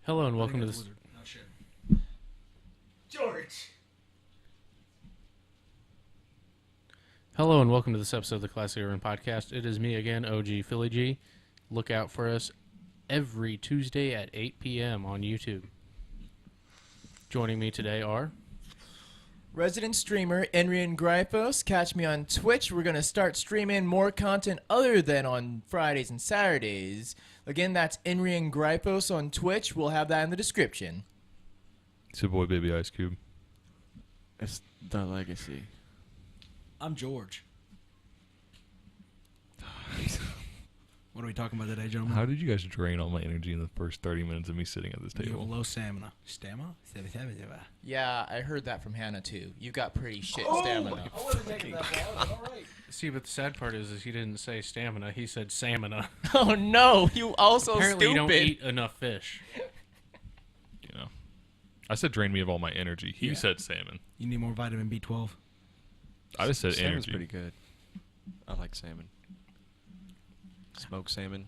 Hello and welcome to this. Oh, shit. George. Hello and welcome to this episode of the Classic Urban Podcast. It is me again, OG Philly G. Look out for us every Tuesday at 8 p.m. on YouTube. Joining me today are Resident streamer Enrian Grypos. Catch me on Twitch. We're going to start streaming more content other than on Fridays and Saturdays. Again, that's Enrian Grypos on Twitch. We'll have that in the description. It's your boy, Baby Ice Cube. It's the legacy. I'm George. What are we talking about today, gentlemen? How did you guys drain all my energy in the first 30 minutes of me sitting at this You have table? low stamina. Stamina? Yeah, I heard that from Hannah, too. You got pretty shit stamina. I wasn't taking that far. All right. See, but the sad part is he didn't say stamina. He said salmona. Oh, no. You also Apparently stupid. you don't eat enough fish. You know, I said drain me of all my energy. He Yeah. said salmon. You need more vitamin B12. I just said Salmon's energy. pretty good. I like salmon. Smoked salmon.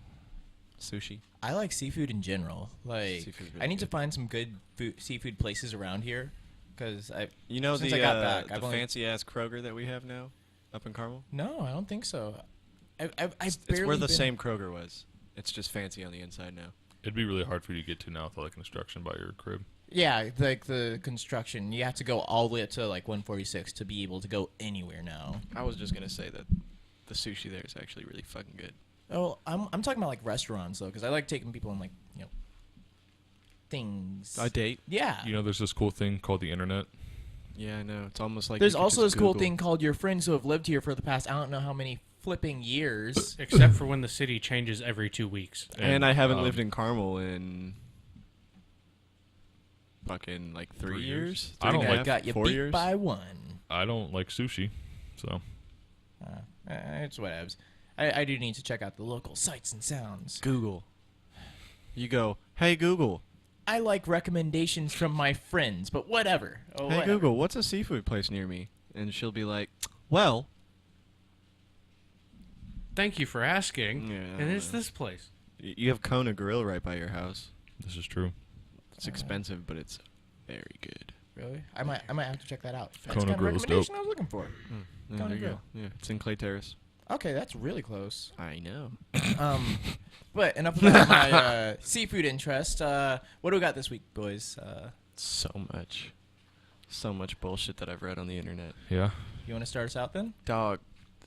Sushi. I like seafood in general. Like, Seafood's really I need to good. find some good seafood places around here. Because You know since the I got back, I've the only- fancy-ass Kroger that we have now up in Carmel? No, I don't think so. I've It's barely where the been- same Kroger was. It's just fancy on the inside now. It'd be really hard for you to get to now with all the construction by your crib. Yeah, like the construction. You have to go all the way up to like 146 to be able to go anywhere now. I was just going to say that the sushi there is actually really fucking good. Oh, I'm talking about like restaurants though, because I like taking people on like things. A date? Yeah. You know, there's this cool thing called the internet. Yeah, I know. It's almost like There's you could also just this cool Google. thing called your friends who have lived here for the past I don't know how many flipping years. Except for when the city changes every 2 weeks. And I haven't um, lived in Carmel in fucking like 3 3 years. years? Three I don't and a like half, Got you 4 beat years. by one. I don't like sushi, so It's whatevs. I do need to check out the local sights and sounds. Google. You go, hey Google. I like recommendations from my friends, but whatever. Oh, Hey whatever. Google, what's a seafood place near me? And she'll be like, well. Thank you for asking. Yeah, And it's this place. You have Kona Grill right by your house. this is true. It's expensive, but it's very good. Really? I might have to check that out. That's Kona the kind of Grill is recommendation I was looking for. Yeah, Kona there you go. Grill. Yeah, it's in Clay Terrace. Okay, that's really close. I know. But enough about my seafood interest. What do we got this week, boys? So much bullshit that I've read on the internet. Yeah. You want to start us out then? Dog,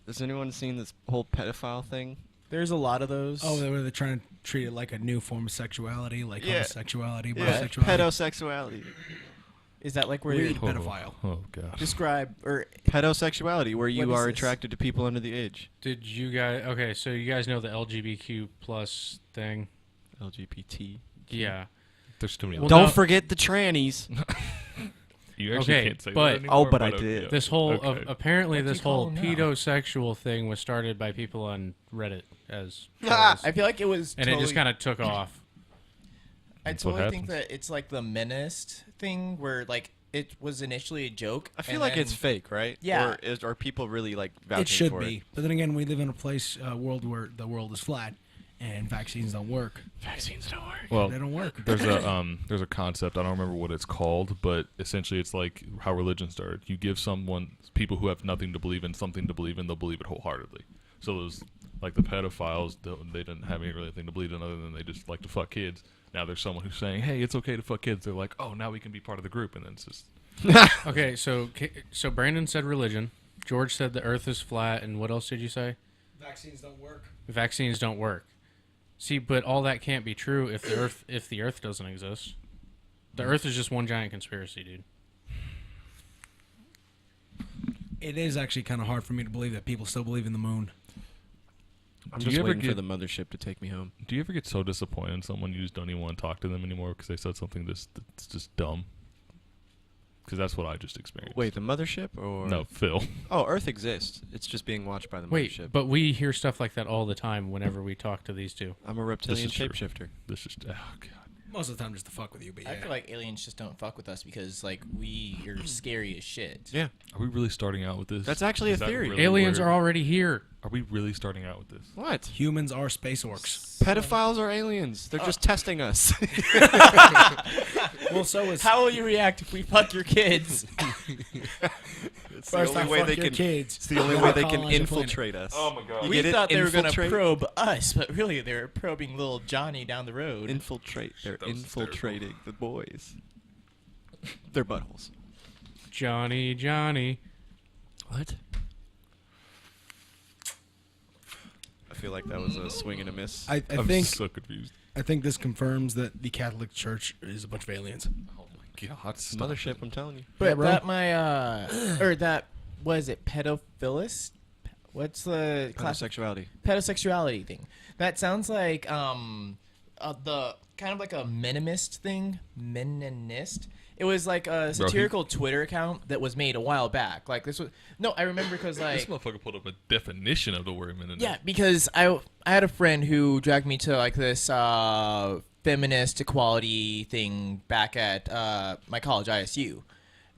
has anyone seen this whole pedophile thing? There's a lot of those. Oh, they're trying to treat it like a new form of sexuality, like Yeah. homosexuality, Yeah, bisexuality. pedosexuality. Is that like where Weird. you Pedophile. Oh god. describe or Pedosexuality, where you What is are this? attracted to people under the age. Did you guys... Okay, so you guys know the LGBTQ plus thing? LGBT. Yeah. There's too many. Well, Don't no- forget the trannies. You actually Okay, can't say but- that anymore, Oh, but I okay, did. yeah. This whole... Okay. apparently What do this you call whole them now? pedosexual thing was started by people on Reddit as... Ah! trolls. I feel like it was And totally, it just kind of took off. I That's what totally think happens. that it's like the menaced thing where like it was initially a joke. I feel and like then- it's fake, right? Yeah. Or are people really like vouching It should for be. it? But then again, we live in a world where the world is flat and vaccines don't work. Vaccines don't work. Well, They don't work. there's a concept, I don't remember what it's called, but essentially it's like how religion started. You give people who have nothing to believe in something to believe in, they'll believe it wholeheartedly. So those like the pedophiles, they didn't have any really thing to believe in other than they just like to fuck kids. Now there's someone who's saying, hey, it's okay to fuck kids. They're like, oh, now we can be part of the group, and then it's just Okay, so Brandon said religion. George said the earth is flat, and what else did you say? Vaccines don't work. Vaccines don't work. See, but all that can't be true if the earth doesn't exist. The earth is just one giant conspiracy, dude. It is actually kind of hard for me to believe that people still believe in the moon. I'm Do just you ever waiting for get- the mothership to take me home. Do you ever get so disappointed in someone you just don't even want to talk to them anymore because they said something that's just dumb? Because that's what I just experienced. Wait, the mothership or No, Phil. Oh, Earth exists. It's just being watched by the Wait, mothership. but we hear stuff like that all the time whenever we talk to these two. I'm a reptilian is true. shapeshifter. This is oh god. Most of the time, just to fuck with you. But yeah, I feel like aliens just don't fuck with us because like we are scary as shit. Yeah, Are we really starting out with this? that's actually a Is that theory. really Aliens where- are already here. Are we really starting out with this? What? humans are space orcs. Pedophiles are aliens. They're just testing us. Well, so is How will you react if we fuck your kids? It's first the I only way fuck they your can. kids. It's the only then way I'll they can colonize your planet. infiltrate us. Oh my god. You We get it? thought they were gonna Infiltrate? probe us, but really they were probing little Johnny down the road. Infiltrate. They're That was infiltrating the boys. Their buttholes. Johnny, Johnny. What? I feel like that was a swing and a miss. I I'm think so confused. I think this confirms that the Catholic Church is a bunch of aliens. Oh my god. It's mothership, I'm telling you. But Yeah, bro. that my or that was it pedophilist? What's the class? Homosexuality. Pedosexuality thing. That sounds like the kind of like a meninist thing. Meninist. It was like a satirical Twitter account that was made a while back. Like this was no, I remember because This like motherfucker pulled up a definition of the word minute. yeah, because I had a friend who dragged me to like this feminist equality thing back at my college ISU,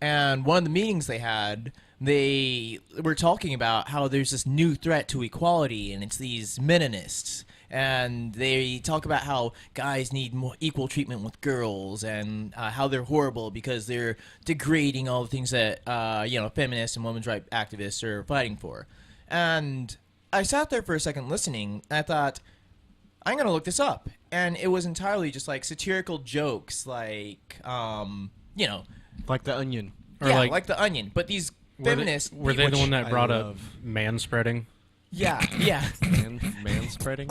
and one of the meetings they had, they were talking about how there's this new threat to equality, and it's these meninists. And they talk about how guys need more equal treatment with girls, and how they're horrible because they're degrading all the things that feminists and women's rights activists are fighting for. And I sat there for a second listening, and I thought, I'm gonna look this up. And it was entirely just like satirical jokes, like Like the Onion. Or yeah, like- like The Onion. But these feminists, Were they the Which one that I brought up love. man-spreading? yeah, yeah. Man spreading.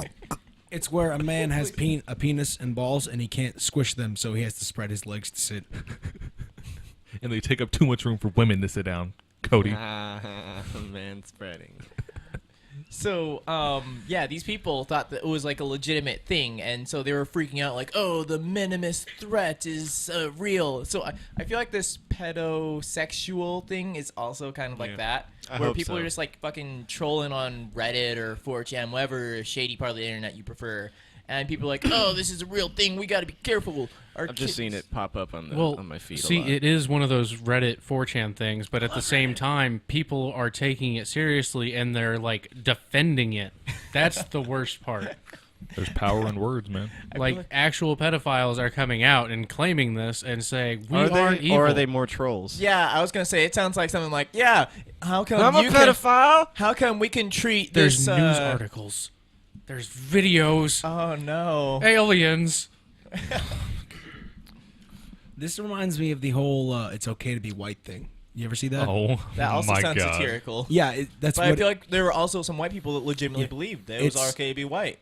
It's where a man has a penis and balls, and he can't squish them, so he has to spread his legs to sit. And they take up too much room for women to sit down. Cody. Man spreading. So, these people thought that it was like a legitimate thing, and so they were freaking out, like, oh, the minimus threat is real. So I feel like this pedosexual thing is also kind of like Yeah. that, I where hope people so. are just like fucking trolling on Reddit or 4chan, whatever shady part of the internet you prefer, and people are like, oh, this is a real thing, we gotta be careful. I've just seen it pop up on Well, on my feed. see, a lot. it is one of those Reddit 4chan things, but at the same time, people are taking it seriously and they're like defending it. That's the worst part. There's power in words, man. Like actual pedophiles are coming out and claiming this and saying we are aren't they, evil. or are they more trolls? Yeah, I was gonna say, it sounds like something like, yeah, how come I'm a you can, pedophile. how come we can treat There's this, news articles. There's videos. Oh, no. Aliens. This reminds me of the whole "it's okay to be white" thing. You ever see that? Oh, That also my sounds god. satirical. Yeah, that's But I what. feel like there were also some white people that legitimately Yeah. believed that it was It's- okay to be white.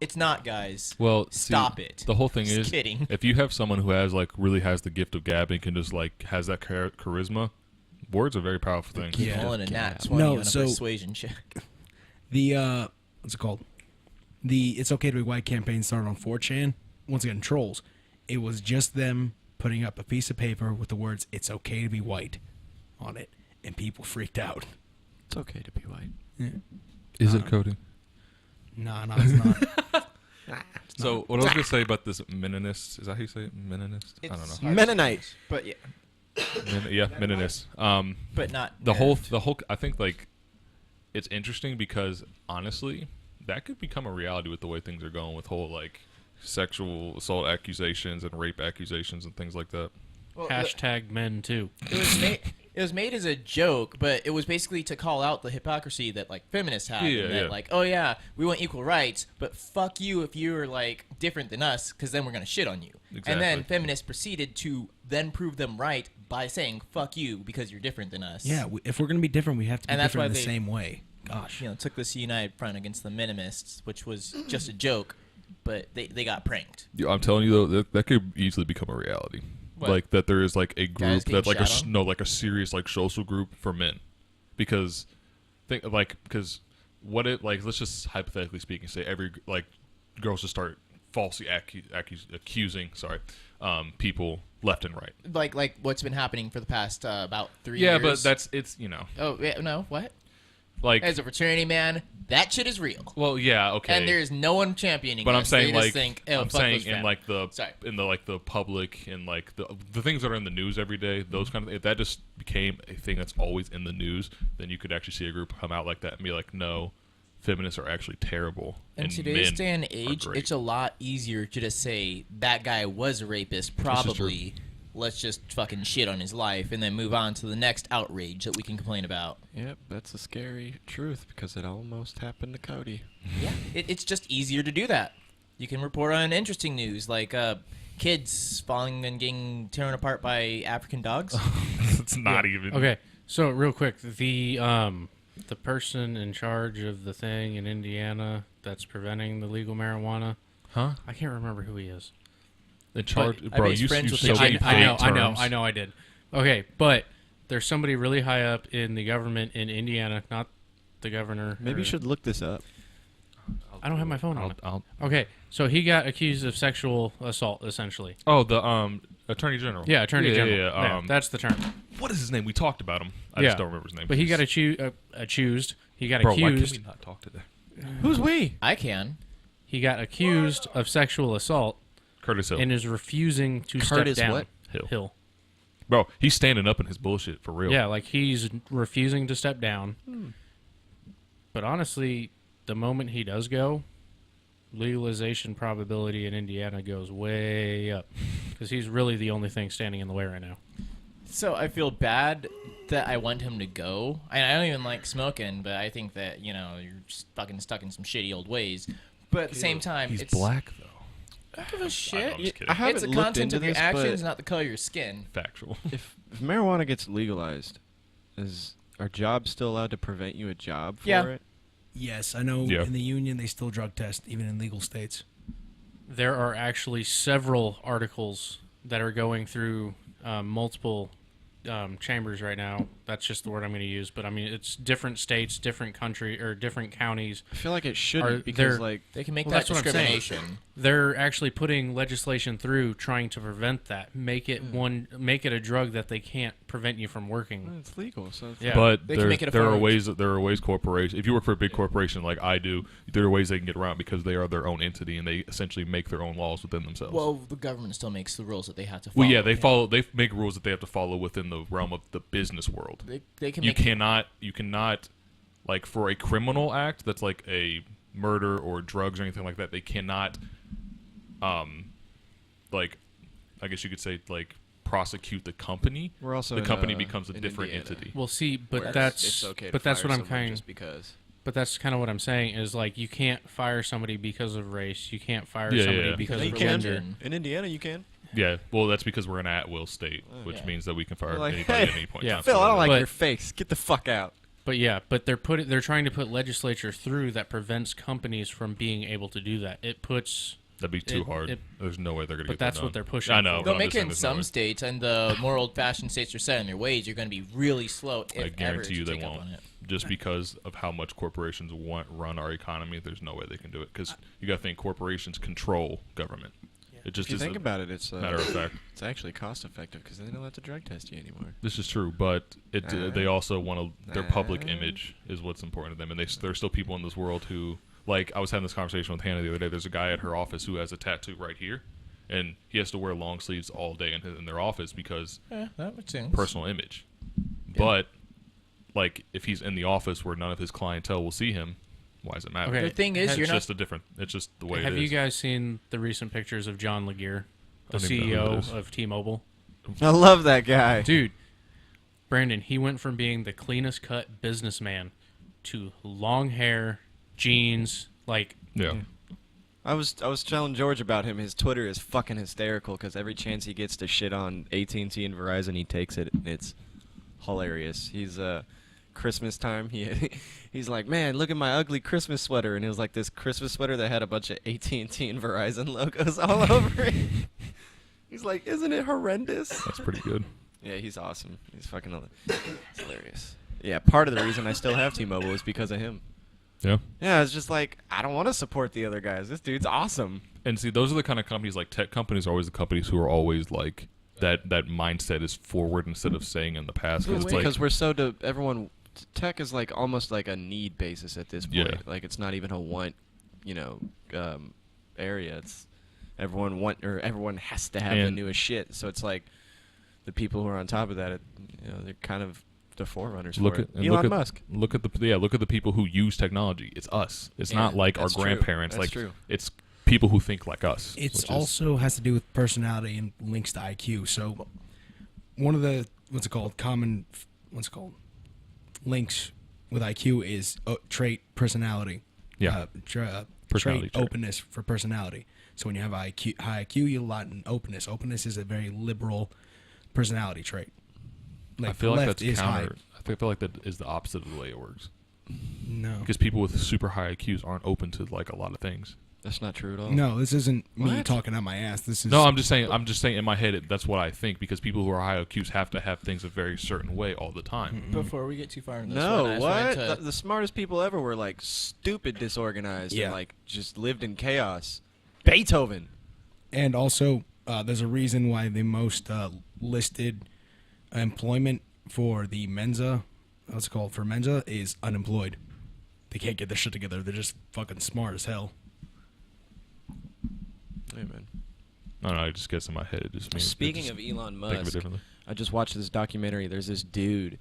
It's not, guys. Well, Stop see, it. The whole thing Just is, kidding. if you have someone who has really has the gift of gab and can just has that charisma, words are a very powerful thing. Yeah. Pulling a nat Yeah. 20 No, on a so- persuasion check. The what's it called? The "It's Okay to Be White" campaign started on 4chan. Once again, trolls. It was just them putting up a piece of paper with the words "It's okay to be white" on it, and people freaked out. It's okay to be white. Is it, Cody? No, it's not. So, what I was gonna say about this Meninist, is that how you say it? Meninist? I don't know. Mennonite. But yeah, Yeah, Meninist. but not the nerd. whole I think it's interesting because honestly that could become a reality with the way things are going with whole sexual assault accusations and rape accusations and things like that. Well, Hashtag men too. it was made as a joke, but it was basically to call out the hypocrisy that like feminists have. Yeah, and that, yeah. like, oh yeah, we want equal rights, but fuck you if you're like different than us, because then we're gonna shit on you. And then Exactly. feminists proceeded to then prove them right by saying fuck you because you're different than us. Yeah, if we're gonna be different, we have to be And that's different in why the they- same way. Gosh. You know, took this united front against the minimists, which was just a joke, but they got pranked. Yeah, I'm telling you though, that could easily become a reality. What? Like that there is a Guys group getting that shat on? like a serious social group for men, because because what it let's just hypothetically speaking say every girls just start falsely accusing people left and right. Like what's been happening for the past about 3 Yeah, years. but it's Oh yeah, no, what? like As a fraternity man, that shit is real. well, yeah, okay. And there's no one championing but I'm this. They saying just like think, oh, I'm fuck saying those in fat- like the Sorry. in the like the public and like the things that are in the news every day, those kind of if that just became a thing that's always in the news, then you could actually see a group come out like that and be like, no, feminists are actually terrible. In and today's men day and are age, great. it's a lot easier to just say that guy was a rapist, is true. probably. Let's just fucking shit on his life and then move on to the next outrage that we can complain about. Yep, that's a scary truth because it almost happened to Cody. Yeah, it's just easier to do that. You can report on interesting news like kids falling and getting torn apart by African dogs. It's not even Okay, so real quick, the person in charge of the thing in Indiana that's preventing the legal marijuana, huh? I can't remember who he is. In charge, I bro. was You friends you with so the many chief. vague terms. I know, I did. Okay, but there's somebody really high up in the government in Indiana, not the governor. Maybe or- you should look this up. I don't have my phone on it. I'll, Okay, so he got accused of sexual assault, essentially. oh, the attorney general. Yeah, attorney general. Yeah, that's the term. what is his name? We talked about him. I Yeah. just don't remember his name. But he got He's- accused. He got Bro, why can accused. we not talk today? Who's we? I can. He got accused of sexual assault Curtis Hill. and is refusing to Curtis step down. what? Hill. Bro, he's standing up in his bullshit for real. Yeah, like he's refusing to step down. But honestly, the moment he does go, legalization probability in Indiana goes way up because he's really the only thing standing in the way right now. So I feel bad that I want him to go. I don't even like smoking, but I think that, you're just fucking stuck in some shitty old ways. But at the same time, He's it's black though. I don't give a shit. I'm just kidding. I haven't It's the looked content into of your this, actions, but not the color of your skin. Factual. if marijuana gets legalized, are jobs still allowed to prevent you a job for it? Yes, I know Yeah. in the union they still drug test, even in legal states. There are actually several articles that are going through multiple chambers right now. That's just the word I'm going to use. But I mean, it's different states, different country, or different counties. I feel like it Are shouldn't because, there- They can make Well, that that's what I'm saying. discrimination. They're actually putting legislation through trying to prevent that. Make it a drug that they can't prevent you from working. it's legal. So it's Yeah. But They can there, make it a there are form. ways corporations. If you work for a big corporation like I do, there are ways they can get around because they are their own entity and they essentially make their own laws within themselves. Well, the government still makes the rules that they have to follow. Well, yeah, they follow. They make rules that they have to follow within the realm of the business world. They can You make cannot, like for a criminal act that's like a murder or drugs or anything like that. They cannot, like, I guess you could say like prosecute the company. we're also The in, company becomes a in different Indiana, entity. Well, see, but where that's it's okay to but that's fire what I'm someone kind. just because. But that's kind of what I'm saying is like you can't fire somebody because of race. You can't fire Yeah, somebody yeah. because You of can. gender. In Indiana, you can. Yeah, well, that's because we're an at-will state, which yeah. means that we can fire You're like, anybody at "Hey, any point. Yeah. in time. Phil, I don't like But- your face. Get the fuck out. But yeah, but they're trying to put legislature through that prevents companies from being able to do that. It puts That'd be too It- hard. it- There's no way they're gonna but get that that's what done. they're pushing I know. for. but They'll I'm make just it saying in there's no some way. states, and the more old-fashioned states are set in their ways. You're going to be really slow. If I guarantee you ever, to they take up won't. on it. Just because of how much corporations run our economy, there's no way they can do it. Because you got to think corporations control government. It just If you is think a about it, it's matter of fact. it's actually cost effective because they don't have to drug test you anymore. This is true, but they also want to. Their public Nah. image is what's important to them, and there's still people in this world who, like, I was having this conversation with Hannah the other day. There's a guy at her office who has a tattoo right here, and he has to wear long sleeves all day in their office because Yeah, that makes sense. personal image. But like, if he's in the office where none of his clientele will see him, why does it matter? Okay. The thing is, It's you're It's not. just a different. It's just the way Have it is. you guys seen the recent pictures of John Laguerre, the Don't even know who that is. CEO of T-Mobile? I love that guy. Dude, Brandon, he went from being the cleanest cut businessman to long hair, jeans, like Yeah. I was telling George about him. His Twitter is fucking hysterical because every chance he gets to shit on AT&T and Verizon, he takes it. And it's hilarious. He's Christmas time. He's like, man, look at my ugly Christmas sweater, and it was like this Christmas sweater that had a bunch of AT&T and Verizon logos all over it. He's like, isn't it horrendous? That's pretty good. Yeah, he's awesome. He's fucking it's hilarious. Yeah, part of the reason I still have T-Mobile is because of him. Yeah. Yeah, it's just like, I don't want to support the other guys. This dude's awesome. And see, those are the kind of companies, like tech companies are always the companies who are always like that mindset is forward instead of saying in the past. 'Cause It's it's like, because we're so everyone tech is like almost like a need basis at this point. Yeah. Like it's not even a want, area. It's everyone has to have the And- newest shit. So it's like the people who are on top of that, they're kind of the forerunners Look for at it. and Elon look at, Musk. Look at the people who use technology. It's us. It's Yeah, not like our that's true. grandparents. That's like true. it's people who think like us. It's which is- also has to do with personality and links to IQ. So one of the links with IQ is trait personality. Yeah. Personality Trait trait. openness for personality. So when you have high IQ, you have a lot in openness. Openness is a very liberal personality trait. I feel like left that's is high. counter. I feel like that is the opposite of the way it works. No. Because people with super high IQs aren't open to like a lot of things. That's not true at all. No, this isn't me What? talking out my ass. This is No, I'm just saying. In my head, that's what I think. Because people who are high IQs have to have things a very certain way all the time. Before we get too far into this No, one, I just wanted what? to- The smartest people ever were like stupid disorganized Yeah. and like just lived in chaos. Beethoven. And also, there's a reason why the most listed employment for the Mensa, what's it called, for Mensa, is unemployed. They can't get their shit together. They're just fucking smart as hell. Hey, man. I don't know. It just gets in my head. It just means Speaking of Elon think of it Musk, differently. I just watched this documentary. There's this dude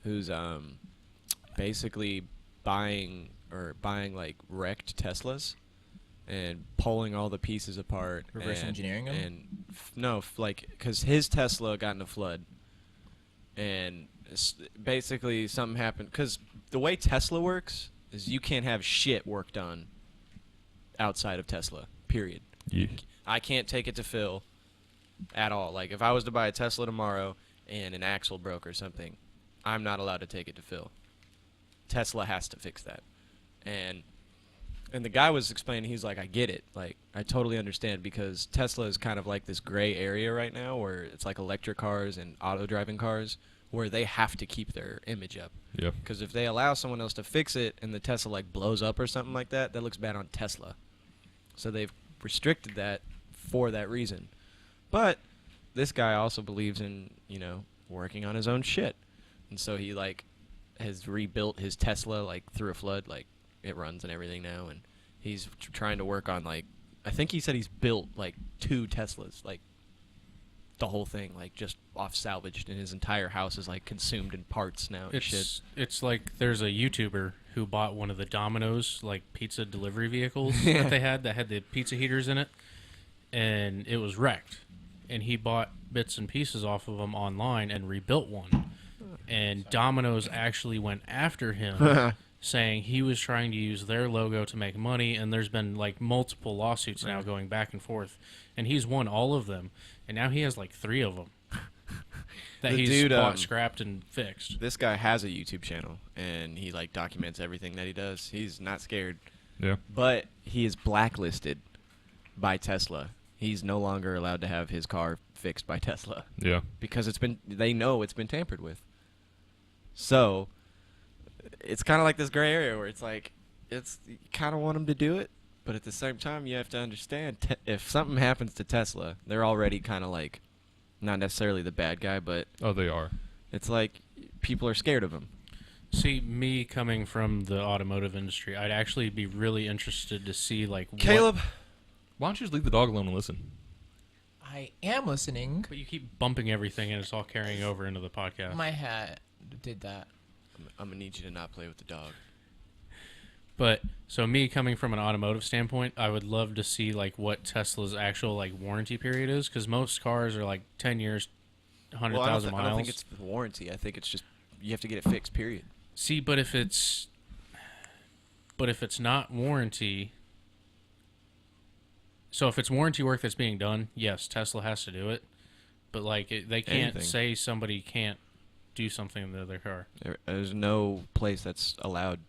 who's basically buying like wrecked Teslas and pulling all the pieces apart. Reverse and- engineering 'em? And because his Tesla got in a flood, and basically something happened. Because the way Tesla works is you can't have shit work done outside of Tesla. Period. Yeah. I can't take it to Phil at all. Like, if I was to buy a Tesla tomorrow and an axle broke or something, I'm not allowed to take it to Phil. Tesla has to fix that. And the guy was explaining, he's like, I get it. Like, I totally understand, because Tesla is kind of like this gray area right now where it's like electric cars and auto-driving cars where they have to keep their image up. Yeah. Because if they allow someone else to fix it and the Tesla, like, blows up or something like that, that looks bad on Tesla. So they've restricted that for that reason. But this guy also believes in, working on his own shit. And so he, like, has rebuilt his Tesla, like, through a flood. Like, it runs and everything now. And he's trying to work on, like, I think he said he's built, like, 2 Teslas. Like, the whole thing, like, just off salvaged. And his entire house is, like, consumed in parts now and shit. It's like there's a YouTuber who bought one of the Domino's like pizza delivery vehicles that they had that had the pizza heaters in it, and it was wrecked. And he bought bits and pieces off of them online and rebuilt one. And Domino's actually went after him, saying he was trying to use their logo to make money. And there's been like multiple lawsuits now going back and forth, and he's won all of them. And now he has like 3 of them that The he's dude, bought, scrapped, and fixed. This guy has a YouTube channel, and he, like, documents everything that he does. He's not scared. Yeah. But he is blacklisted by Tesla. He's no longer allowed to have his car fixed by Tesla Yeah. because they know it's been tampered with. So it's kind of like this gray area where it's like, you kind of want him to do it, but at the same time, you have to understand, if something happens to Tesla, they're already kind of like, not necessarily the bad guy, but Oh, they are. it's like people are scared of him. See, me coming from the automotive industry, I'd actually be really interested to see like Caleb, Why don't you just leave the dog alone and listen? I am listening. But you keep bumping everything, and it's all carrying over into the podcast. My hat did that. I'm gonna need you to not play with the dog. But so me coming from an automotive standpoint, I would love to see like what Tesla's actual like warranty period is, because most cars are like 10 years, 100,000 miles. I don't think it's the warranty. I think it's just you have to get it fixed. Period. See, but if it's not warranty, so if it's warranty work that's being done, yes, Tesla has to do it. But like they can't Anything. say somebody can't do something to their car. There's no place that's allowed.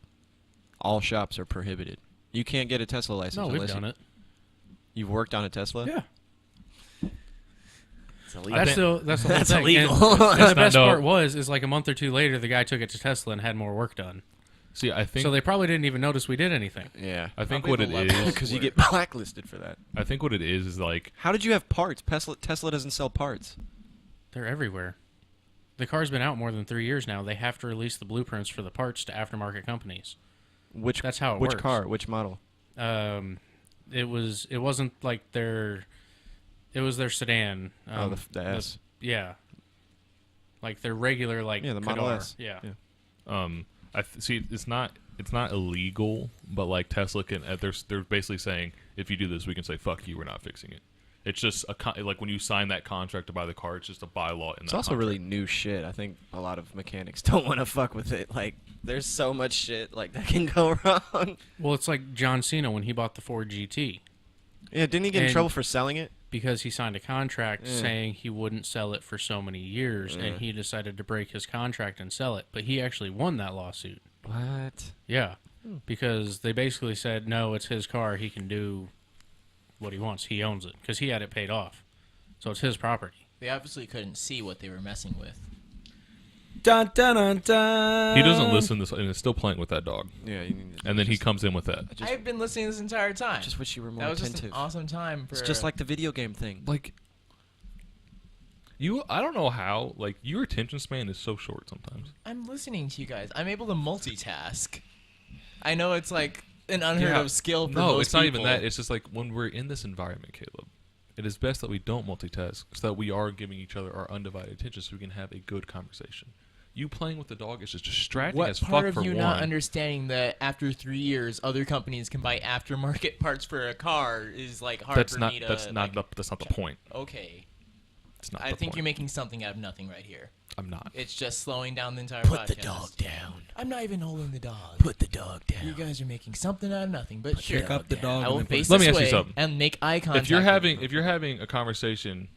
All shops are prohibited. You can't get a Tesla license. No, we've unless done it. You've worked on a Tesla. Yeah. It's illegal. That's the whole That's thing. illegal. And That's the not- best no. part is like a month or 2 later, the guy took it to Tesla and had more work done. See, I think So they probably didn't even notice we did anything. Yeah. I think Probably what the it level. is. Because you get blacklisted for that. I think what it is like How did you have parts? Tesla doesn't sell parts. They're everywhere. The car's been out more than 3 years now. They have to release the blueprints for the parts to aftermarket companies. That's how it Which works. car? Which model? It wasn't like their. It was their sedan. The S. Yeah. Like their regular the Model Kadar. S. Yeah. See, it's not illegal, but like Tesla can. They're basically saying if you do this, we can say fuck you. We're not fixing it. It's just like when you sign that contract to buy the car, it's just a bylaw. It's also really new shit. I think a lot of mechanics don't want to fuck with it. Like, there's so much shit like that can go wrong. Well, it's like John Cena when he bought the Ford GT. Yeah, didn't he get in And- trouble for selling it? Because he signed a contract saying he wouldn't sell it for so many years, and he decided to break his contract and sell it. But he actually won that lawsuit. What? Yeah, because they basically said, no, it's his car. He can do what he wants. He owns it because he had it paid off. So it's his property. They obviously couldn't see what they were messing with. Dun, dun, dun, dun. He doesn't listen to this, and is still playing with that dog. Yeah, you need to And then he comes in with that. I've been listening this entire time. just wish you were more That was attentive. just an awesome time for. It's just like the video game thing. Like I don't know how. Like your attention span is so short sometimes. I'm listening to you guys. I'm able to multitask. I know it's like an unheard of skill for No, most it's not people. even that. It's just like when we're in this environment, Caleb, it is best that we don't multitask so that we are giving each other our undivided attention so we can have a good conversation. You playing with the dog is just distracting What as part fuck of for you one. not understanding that after 3 years, other companies can buy aftermarket parts for a car is like hard that's for not me to. that's not like, that's not the point. Okay, It's not. I the think point. you're making something out of nothing right here. I'm not. It's just slowing down the entire podcast. down. I'm not even holding the dog. Put the dog down. You guys are making something out of nothing. But sure, Pick up the dog I will and then put face it- Let me this ask you way something. and make eye contact. If you're with you. having a conversation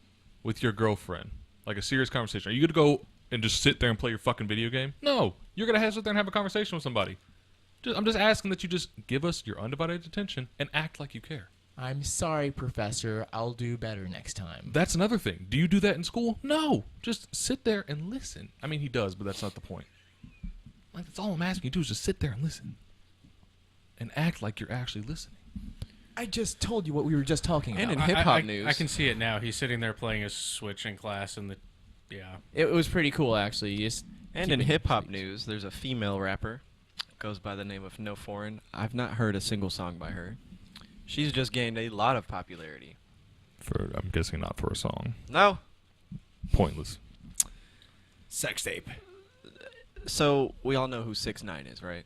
with your girlfriend, like a serious conversation, are you gonna go and just sit there and play your fucking video game? No, you're gonna sit there and have a conversation with somebody. I'm just asking that you just give us your undivided attention and act like you care. I'm sorry, Professor. I'll do better next time. That's another thing. Do you do that in school? No. Just sit there and listen. I mean, he does, but that's not the point. Like, that's all I'm asking you to do is just sit there and listen. And act like you're actually listening. I just told you what we were just talking And about. in hip-hop I news. I can see it now. He's sitting there playing his Switch in class, and It was pretty cool, actually. You just And keep in it- hip hop news, there's a female rapper, goes by the name of No Foreign. I've not heard a single song by her. She's just gained a lot of popularity. I'm guessing not for a song. No. Pointless. Sex tape. So we all know who 6ix9ine is, right?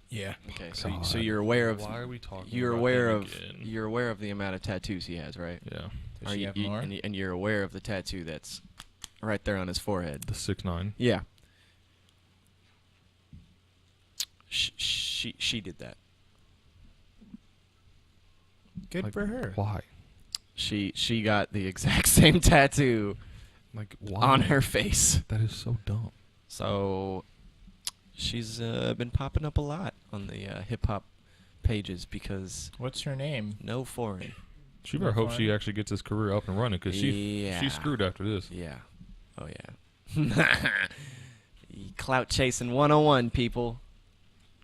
Yeah. Okay, God. so you're aware of Why are we talking you're about aware him of again? you're aware of the amount of tattoos he has, right? Yeah. Does she have more? And you're aware of the tattoo that's right there on his forehead. The 6ix9ine. Yeah. She did that. Good Like, for her. Why? She got the exact same tattoo Like, why? on her face. That is so dumb. So she's been popping up a lot on the hip hop pages because What's her name? No Foreign. She better hope she actually gets his career up and running because Yeah. she's screwed after this. Yeah. Oh yeah. Clout chasing 101, people.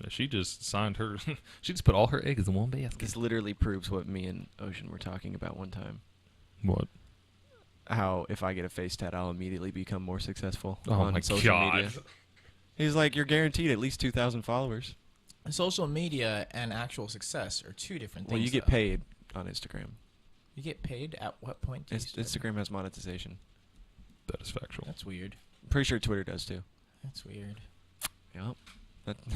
Yeah, she just signed her. She just put all her eggs in one basket. This literally proves what me and Ocean were talking about one time. What? How if I get a face tat, I'll immediately become more successful Oh on my social God. media. He's like, you're guaranteed at least 2,000 followers. Social media and actual success are two different things. Well, you get though. paid on Instagram. You get paid at what point? Do you start? Instagram has monetization. That is factual. That's weird. I'm pretty sure Twitter does too. That's weird. Yep.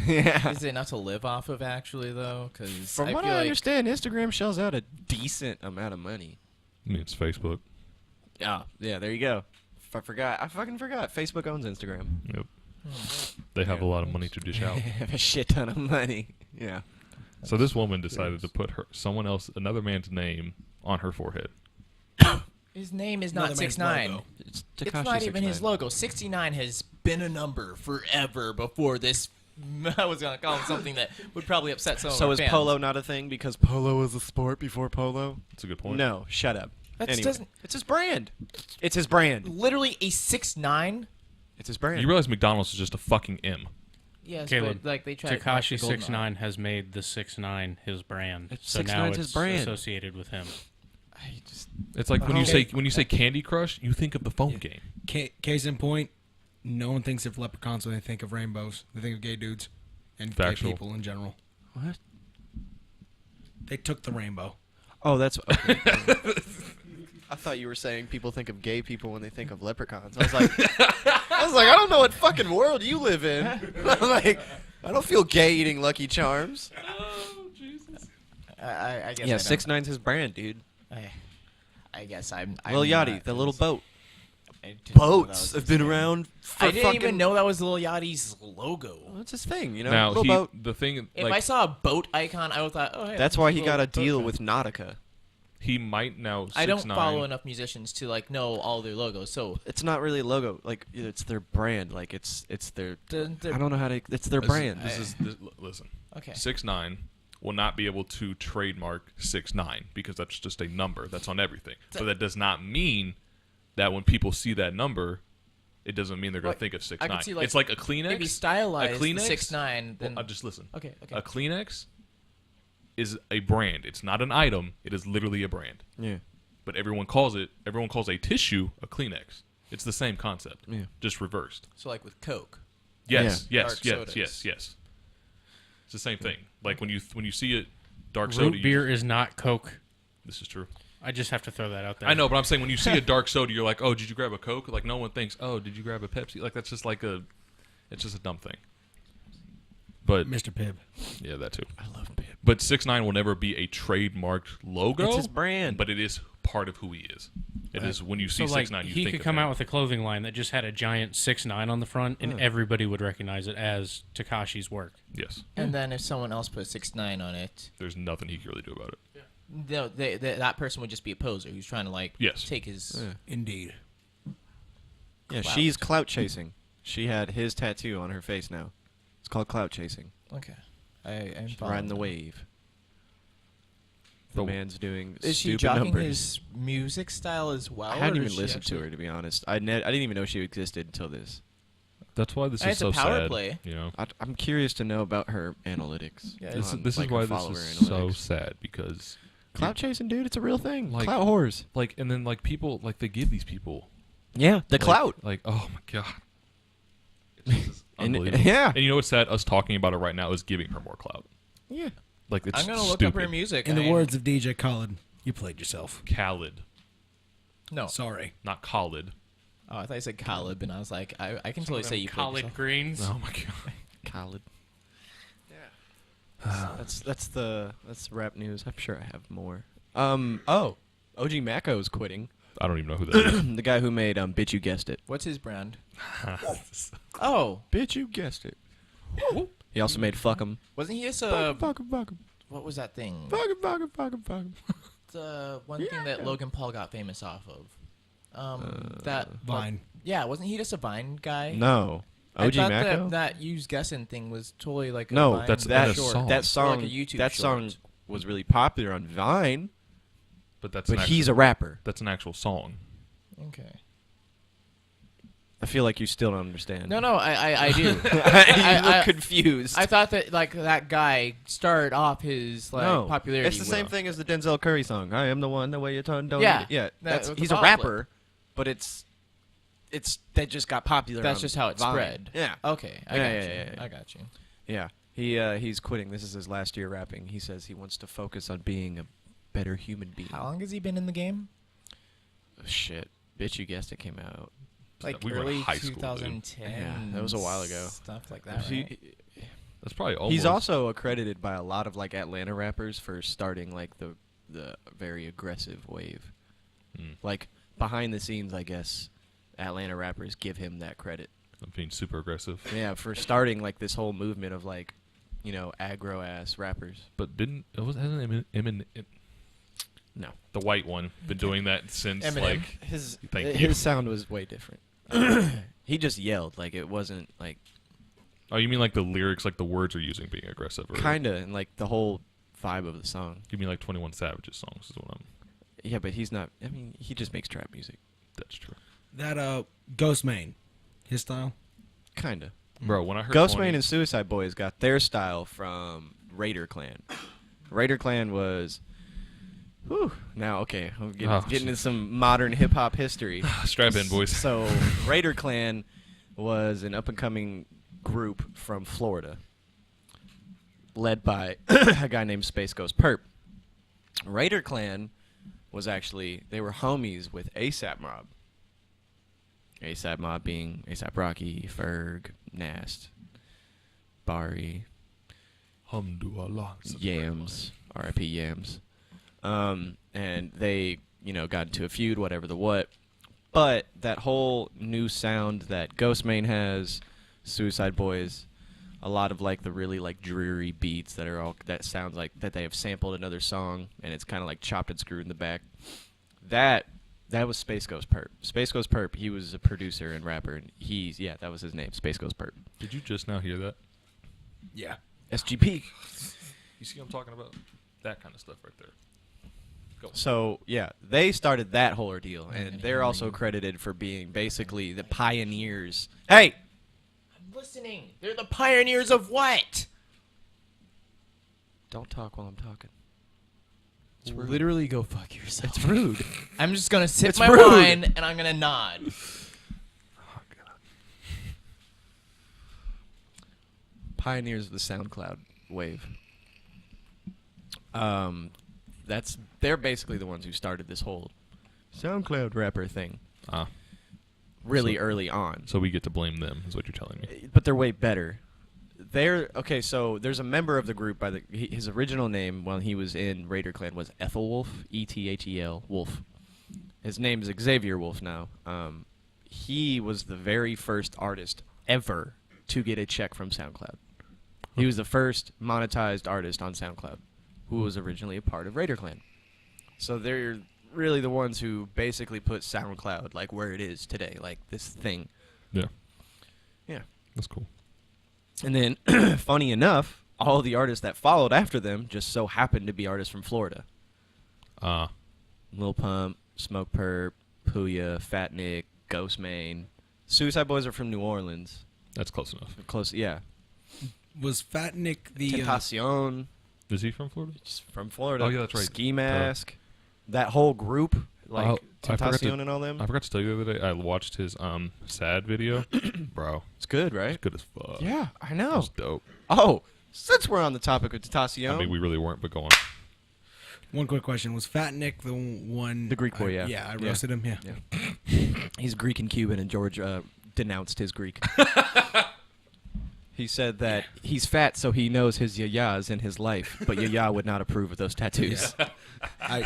Yeah. Is it not to live off of actually though? Because From what feel I like understand, Instagram shells out a decent amount of money. I mean, it's Facebook. Yeah. Yeah. There you go. I forgot. I fucking forgot. Facebook owns Instagram. Yep. They have a lot of money to dish out. Have a shit ton of money. Yeah. So this woman decided to put another man's name on her forehead. his name is Another not man's 6ix9ine. logo. It's It's Tekashi not even his 6ix9ine. logo. 69 has been a number forever before this. I was gonna call him something that would probably upset some of So our is fans. polo not a thing because polo was a sport before polo? That's a good point. No, shut up. That Anyway, doesn't- it's his brand. It's his brand. Literally a 6'9". It's his brand. You realize McDonald's is just a fucking M. Yes, Caleb, but like they tried. Tekashi 6ix9ine has made the 6ix9ine his brand, It's so now 6ix9ine's his it's brand. associated with him. I just It's like when Okay. you say Candy Crush, you think of the phone game. Case in point, No one thinks of leprechauns when they think of rainbows. They think of gay dudes and Factual. gay people in general. What? They took the rainbow. Oh, that's okay. I thought you were saying people think of gay people when they think of leprechauns. I was like, I don't know what fucking world you live in. I'm like, I don't feel gay eating Lucky Charms. Oh, Jesus. I guess. Yeah, I don't. 6ix9ine's his brand, dude. I guess I'm. Lil not Yachty, the little boat. I didn't know that Boats was have his been name. around for I didn't fucking... even know that was Lil Yachty's logo. Well, that's his thing, you know? Now little he, boat. the thing, If like I saw a boat icon, I would thought, oh, hey. That's why he got a little deal boat with Nautica. he might now. 6ix9ine, I don't follow enough musicians to like know all their logos. So It's not really a logo. Like, it's their brand. Like, it's their... they're- I don't know how to... It's their brand. Listen. okay. 6ix9ine will not be able to trademark 6ix9ine because that's just a number that's on everything. But that does not mean that when people see that number, it doesn't mean they're going Like, to think of I could 6ix9ine. see, like, It's like a Kleenex. Maybe stylized a Kleenex. 6ix9ine. Then Well, just listen. okay. A Kleenex is a brand. It's not an item. It is literally a brand. Yeah. But everyone calls a tissue a Kleenex. It's the same concept, Yeah. just reversed. So like with Coke. Yes, Yeah. yes, Dark yes, sodas. yes. It's the same thing. Like when you see it, dark Root soda. beer is not Coke. This is true. I just have to throw that out there. I know, but I'm saying when you see a dark soda, you're like, oh, did you grab a Coke? Like no one thinks, oh, did you grab a Pepsi? Like that's just like it's just a dumb thing. But Mr. Pibb. yeah, that too. I love Pip. But 6ix9ine will never be a trademarked logo. It's his brand. But it is part of who he is. It is when you see So like 6ix9ine, you he think could of come him. out with a clothing line that just had a giant 6ix9ine on the front, and everybody would recognize it as Takashi's work. Yes, And then if someone else put 6ix9ine on it, there's nothing he can really do about it. no, that person would just be a poser who's trying to like Yes. take his. Yeah. Indeed. Yeah, Clout. she's clout chasing. She had his tattoo on her face now. It's called clout chasing. Okay. I'm She's following riding the that. wave. The But- man's doing Is she stupid jogging numbers. his music style as well? I hadn't or even is she listened to actually- her, to be honest. I didn't even know she existed until this. That's why this And is it's a so power sad. play. You know, I'm curious to know about her analytics. Yeah, this on, is like, her why this follower is so analytics. sad because Clout chasing, dude. It's a real thing. Like- Clout whores. like and then like people like they give these people Yeah, the like- clout. Like oh my god, it's just And- unbelievable. yeah. And you know what's sad? Us talking about it right now is giving her more clout. Yeah. Like it's I'm gonna look stupid. up her music. In the words of DJ Khaled, you played yourself. Khaled, No. Sorry. not Khaled. Oh, I thought you said Khalid, and I was like, I can totally say you played collard yourself. greens. Oh my god. Khaled. Yeah. That's rap news. I'm sure I have more. OG Maco's quitting. I don't even know who that is. The guy who made Bitch You Guessed It. What's his brand? Oh, Bitch You Guessed It. He also made Fuck 'em. wasn't he just Fuck 'em, fuck 'em. what was that thing? Fuck 'em, fuck 'em, fuck 'em, fuck 'em. The one thing that Logan Paul got famous off of. That Vine. Yeah, wasn't he just a Vine guy? No. I OG thought Maco? that use guessing thing was totally like a No, Vine that's short. song. that Or song. like a YouTube that short. song was really popular on Vine, But that's but an he's actual, a rapper. that's an actual song. Okay. I feel like you still don't understand. No, I do. you I- look confused. I thought that like that guy started off his like no, popularity. it's the same with- thing as the Denzel Curry song. I am the one, the way your tongue don't. Yeah. eat it." Yeah. That- He's a the rapper, but it's that just got popular. That's on just how it Vine. spread. Yeah. Okay, I Yeah, got yeah, you. yeah, yeah. I got you. Yeah. He's quitting. This is his last year rapping. He says he wants to focus on being a better human being. How long has he been in the game? Shit. Bitch, you guessed it came out. Like We were in early high school, dude. 2010. Yeah, that was a while ago. Stuff like that. He- Right? That's probably almost. He's also accredited by a lot of like Atlanta rappers for starting like the very aggressive wave. Mm. Like behind the scenes, I guess Atlanta rappers give him that credit. I'm being super aggressive. Yeah, for starting like this whole movement of like, aggro ass rappers. But hasn't Eminem, No, the white one, been doing that since Eminem. like his Thank his you. sound was way different. He just yelled like it wasn't like oh you mean like the lyrics like the words are using being aggressive or kinda and like the whole vibe of the song. you mean like 21 Savage's songs is what I'm Yeah, but he's not. I mean, he just makes trap music. that's true. That Ghost Main, his style. Kinda. Bro, when I heard Ghostman 20 and Suicide Boys got their style from Raider Clan. Raider Clan was. Whew. Now, okay, I'm getting Oh, into shit. some modern hip hop history. strap in boys. So, Raider Clan was an up-and-coming group from Florida, led by a guy named Space Ghost Perp. Raider Clan was actually, they were homies with ASAP Mob. ASAP Mob being ASAP Rocky, Ferg, Nast, Bari, Alhamdulillah. Yams, R.I.P. Yams. And they, got into a feud, whatever the what. But that whole new sound that Ghostmane has, Suicide Boys, a lot of like the really like dreary beats that sounds like that they have sampled another song and it's kind of like chopped and screwed in the back. That was Space Ghost Perp. Space Ghost Perp, he was a producer and rapper, and that was his name, Space Ghost Perp. Did you just now hear that? Yeah. SGP. You see what I'm talking about? That kind of stuff right there. Go. So, yeah, they started that whole ordeal, and they're also credited for being basically the pioneers. Hey! I'm listening. They're the pioneers of what? Don't talk while I'm talking. Literally go fuck yourself. It's rude. I'm just going to sip It's my rude. wine, and I'm going to nod. Oh, God. Pioneers of the SoundCloud wave. They're basically the ones who started this whole SoundCloud rapper thing really early on. So we get to blame them, is what you're telling me. But they're way better. So there's a member of the group his original name when he was in Raider Clan was Ethelwolf, Ethel Wolf. His name is Xavier Wolf now. He was the very first artist ever to get a check from SoundCloud. He was the first monetized artist on SoundCloud who was originally a part of Raider Clan. So they're really the ones who basically put SoundCloud like where it is today, like this thing. Yeah. Yeah. That's cool. And then, funny enough, all the artists that followed after them just so happened to be artists from Florida. Lil Pump, Smoke Perp, Puya, Fat Nick, Ghostmane. Suicide Boys are from New Orleans. That's close enough. Close, yeah. Was Fat Nick the... Tentacion, Is he from Florida? just from Florida. Oh, yeah, that's right. Ski Mask. That whole group, like I forgot Tentacion and all them. I forgot to tell you the other day, I watched his sad video. Bro, It's good, right? it's good as fuck. Yeah, I That know. was dope. Oh, since we're on the topic of Tentacion. I mean, we really weren't, but go on. One quick question. Was Fat Nick the one... The Greek boy, yeah. Yeah, I Yeah. roasted him, yeah. He's Greek and Cuban, and George denounced his Greek. He said that he's fat so he knows his yayas in his life, but yaya would not approve of those tattoos. And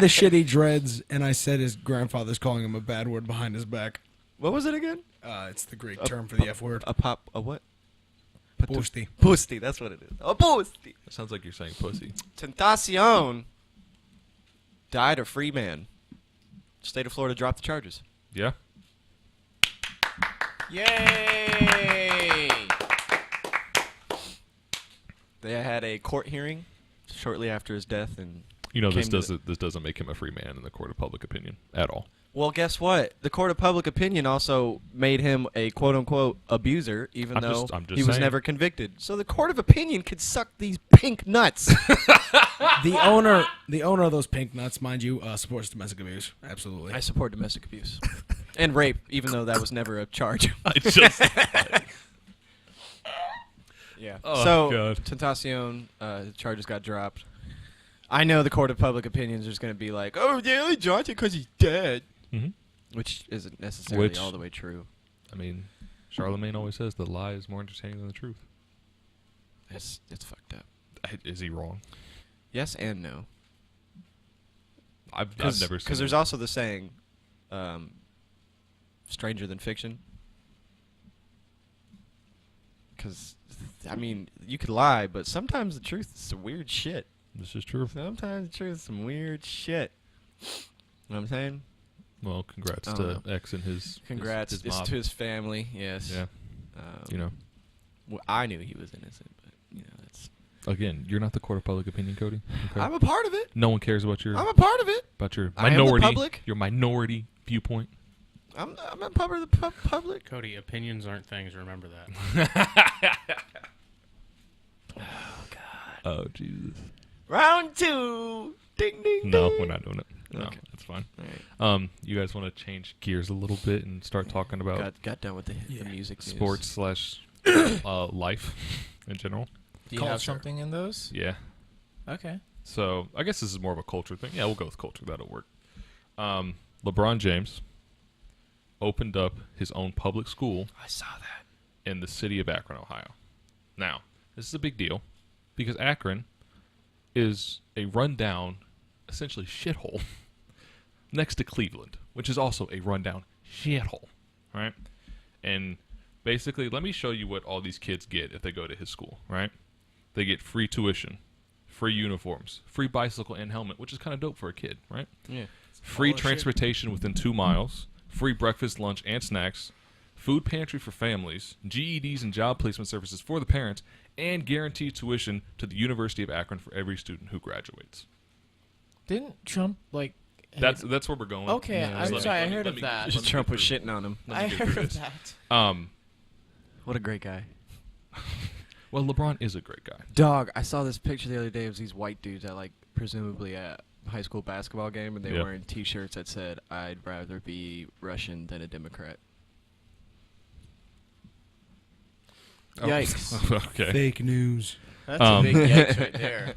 the shitty dreads, and I said his grandfather's calling him a bad word behind his back. What was it again? It's the Greek term for the F word. A what? Pusti. Pusti, that's what it is. A pusti. It sounds like you're saying pussy. Tentacion died a free man. State of Florida dropped the charges. Yeah? Yay! They had a court hearing shortly after his death, and You know, this came to doesn't make him a free man in the court of public opinion at all. well, guess what? The court of public opinion also made him a quote-unquote abuser, even I'm though just he was saying. never convicted. So the court of opinion could suck these pink nuts. The owner of those pink nuts, mind you, supports domestic abuse. Absolutely. I support domestic abuse and rape, even though that was never a charge. I just Yeah. Oh, so God. Tentacion, charges got dropped. I know the court of public opinion is just going to be like, oh, yeah, they dropped it because he's dead. Mhm. Which isn't necessarily Which- all the way true. I mean, Charlemagne always says the lie is more entertaining than the truth. It's fucked up. Is he wrong? Yes and no. I've never seen Because there's also the saying, stranger than fiction. Because, I mean, you could lie, but sometimes the truth is some weird shit. This is true. Sometimes the truth is some weird shit. You know what I'm saying? Well, congrats I to don't X and his Congrats his to mob. his family, yes. Yeah, you know. Well, I knew he was innocent, but, you know, that's... Again, you're not the court of public opinion, Cody. Okay? I'm a part of it. No one cares about your I'm a part of it. I am the minority, public. your minority viewpoint. I'm a part of the public. Cody, opinions aren't things. Remember that. Oh Jesus! Round two. Ding, ding, No, ding. we're not doing it. No, Okay. that's fine. All right. You guys want to change gears a little bit and start talking about Got done with the Yeah. music news. sports slash life in general? Do you have Culture. something in those? Yeah. Okay. So I guess this is more of a culture thing. Yeah, we'll go with culture. That'll work. LeBron James opened up his own public school I saw that. in the city of Akron, Ohio. Now, this is a big deal because Akron is a rundown, essentially shithole next to Cleveland, which is also a rundown shithole, right? And basically, let me show you what all these kids get if they go to his school, right? They get free tuition, free uniforms, free bicycle and helmet, which is kind of dope for a kid, right? Yeah. Free All that shit. transportation within 2 miles, free breakfast, lunch, and snacks, food pantry for families, GEDs and job placement services for the parents, and guaranteed tuition to the University of Akron for every student who graduates. Didn't Trump like? That's where we're going. Okay, Yeah, I'm let sorry. me- I let me- heard let of me- that. let Just me Trump get was through shitting on him. Let me I get heard through of this. that. What a great guy. Well, LeBron is a great guy. Dog, I saw this picture the other day of these white dudes at like presumably a high school basketball game, and they Yeah. were wearing T-shirts that said, "I'd rather be Russian than a Democrat." Yikes. Okay. Fake news. That's a big yikes right there.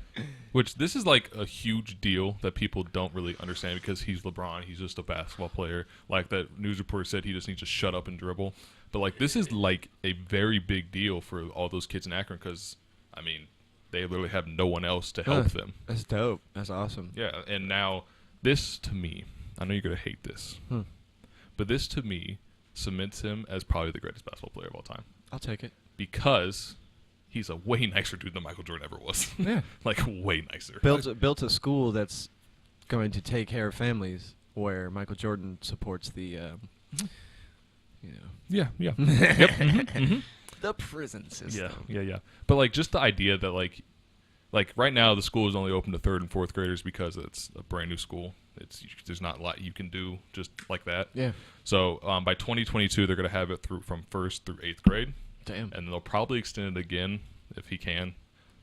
Which this is like a huge deal that people don't really understand because he's LeBron. He's just a basketball player. Like that news reporter said, he just needs to shut up and dribble. But like this is like a very big deal for all those kids in Akron because, I mean, they literally have no one else to help them. That's dope. That's awesome. Yeah, and now this to me, I know you're gonna hate this, but this to me cements him as probably the greatest basketball player of all time I'll take it. because he's a way nicer dude than Michael Jordan ever was. Yeah. Like way nicer. Built a school that's going to take care of families, where Michael Jordan supports the, you know, Yeah, yeah, yep. Mhm. the prison system. Yeah. But like just the idea that like right now the school is only open to 3rd and 4th graders because it's a brand new school. There's not a lot you can do just like that. Yeah. So by 2022 they're gonna have it from 1st through 8th grade. Damn. And they'll probably extend it again if he can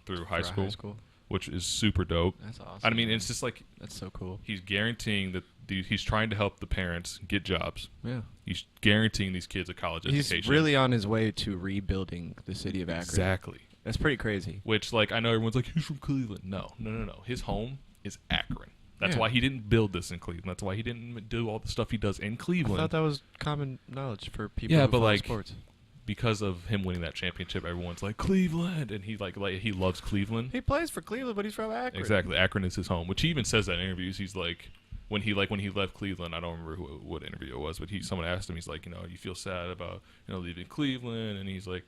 through high For a school, which is super dope. That's awesome. I mean, man. it's just like That's so cool. he's guaranteeing that he's trying to help the parents get jobs. Yeah. He's guaranteeing these kids a college He's education. really on his way to rebuilding the city of Akron. Exactly. That's pretty crazy. Which, like, I know everyone's like, he's from Cleveland. No. His home is Akron. That's Yeah. why he didn't build this in Cleveland. That's why he didn't do all the stuff he does in I Cleveland. thought that was common knowledge for people Yeah, who but, follow like, sports. Because of him winning that championship, everyone's like, Cleveland. And he he loves Cleveland. He plays for Cleveland, but he's from Akron. Exactly. Akron is his home, which he even says that in interviews. He's like, when he left Cleveland, I don't remember what interview it was, but someone asked him, he's like, you feel sad about, leaving Cleveland? And he's like,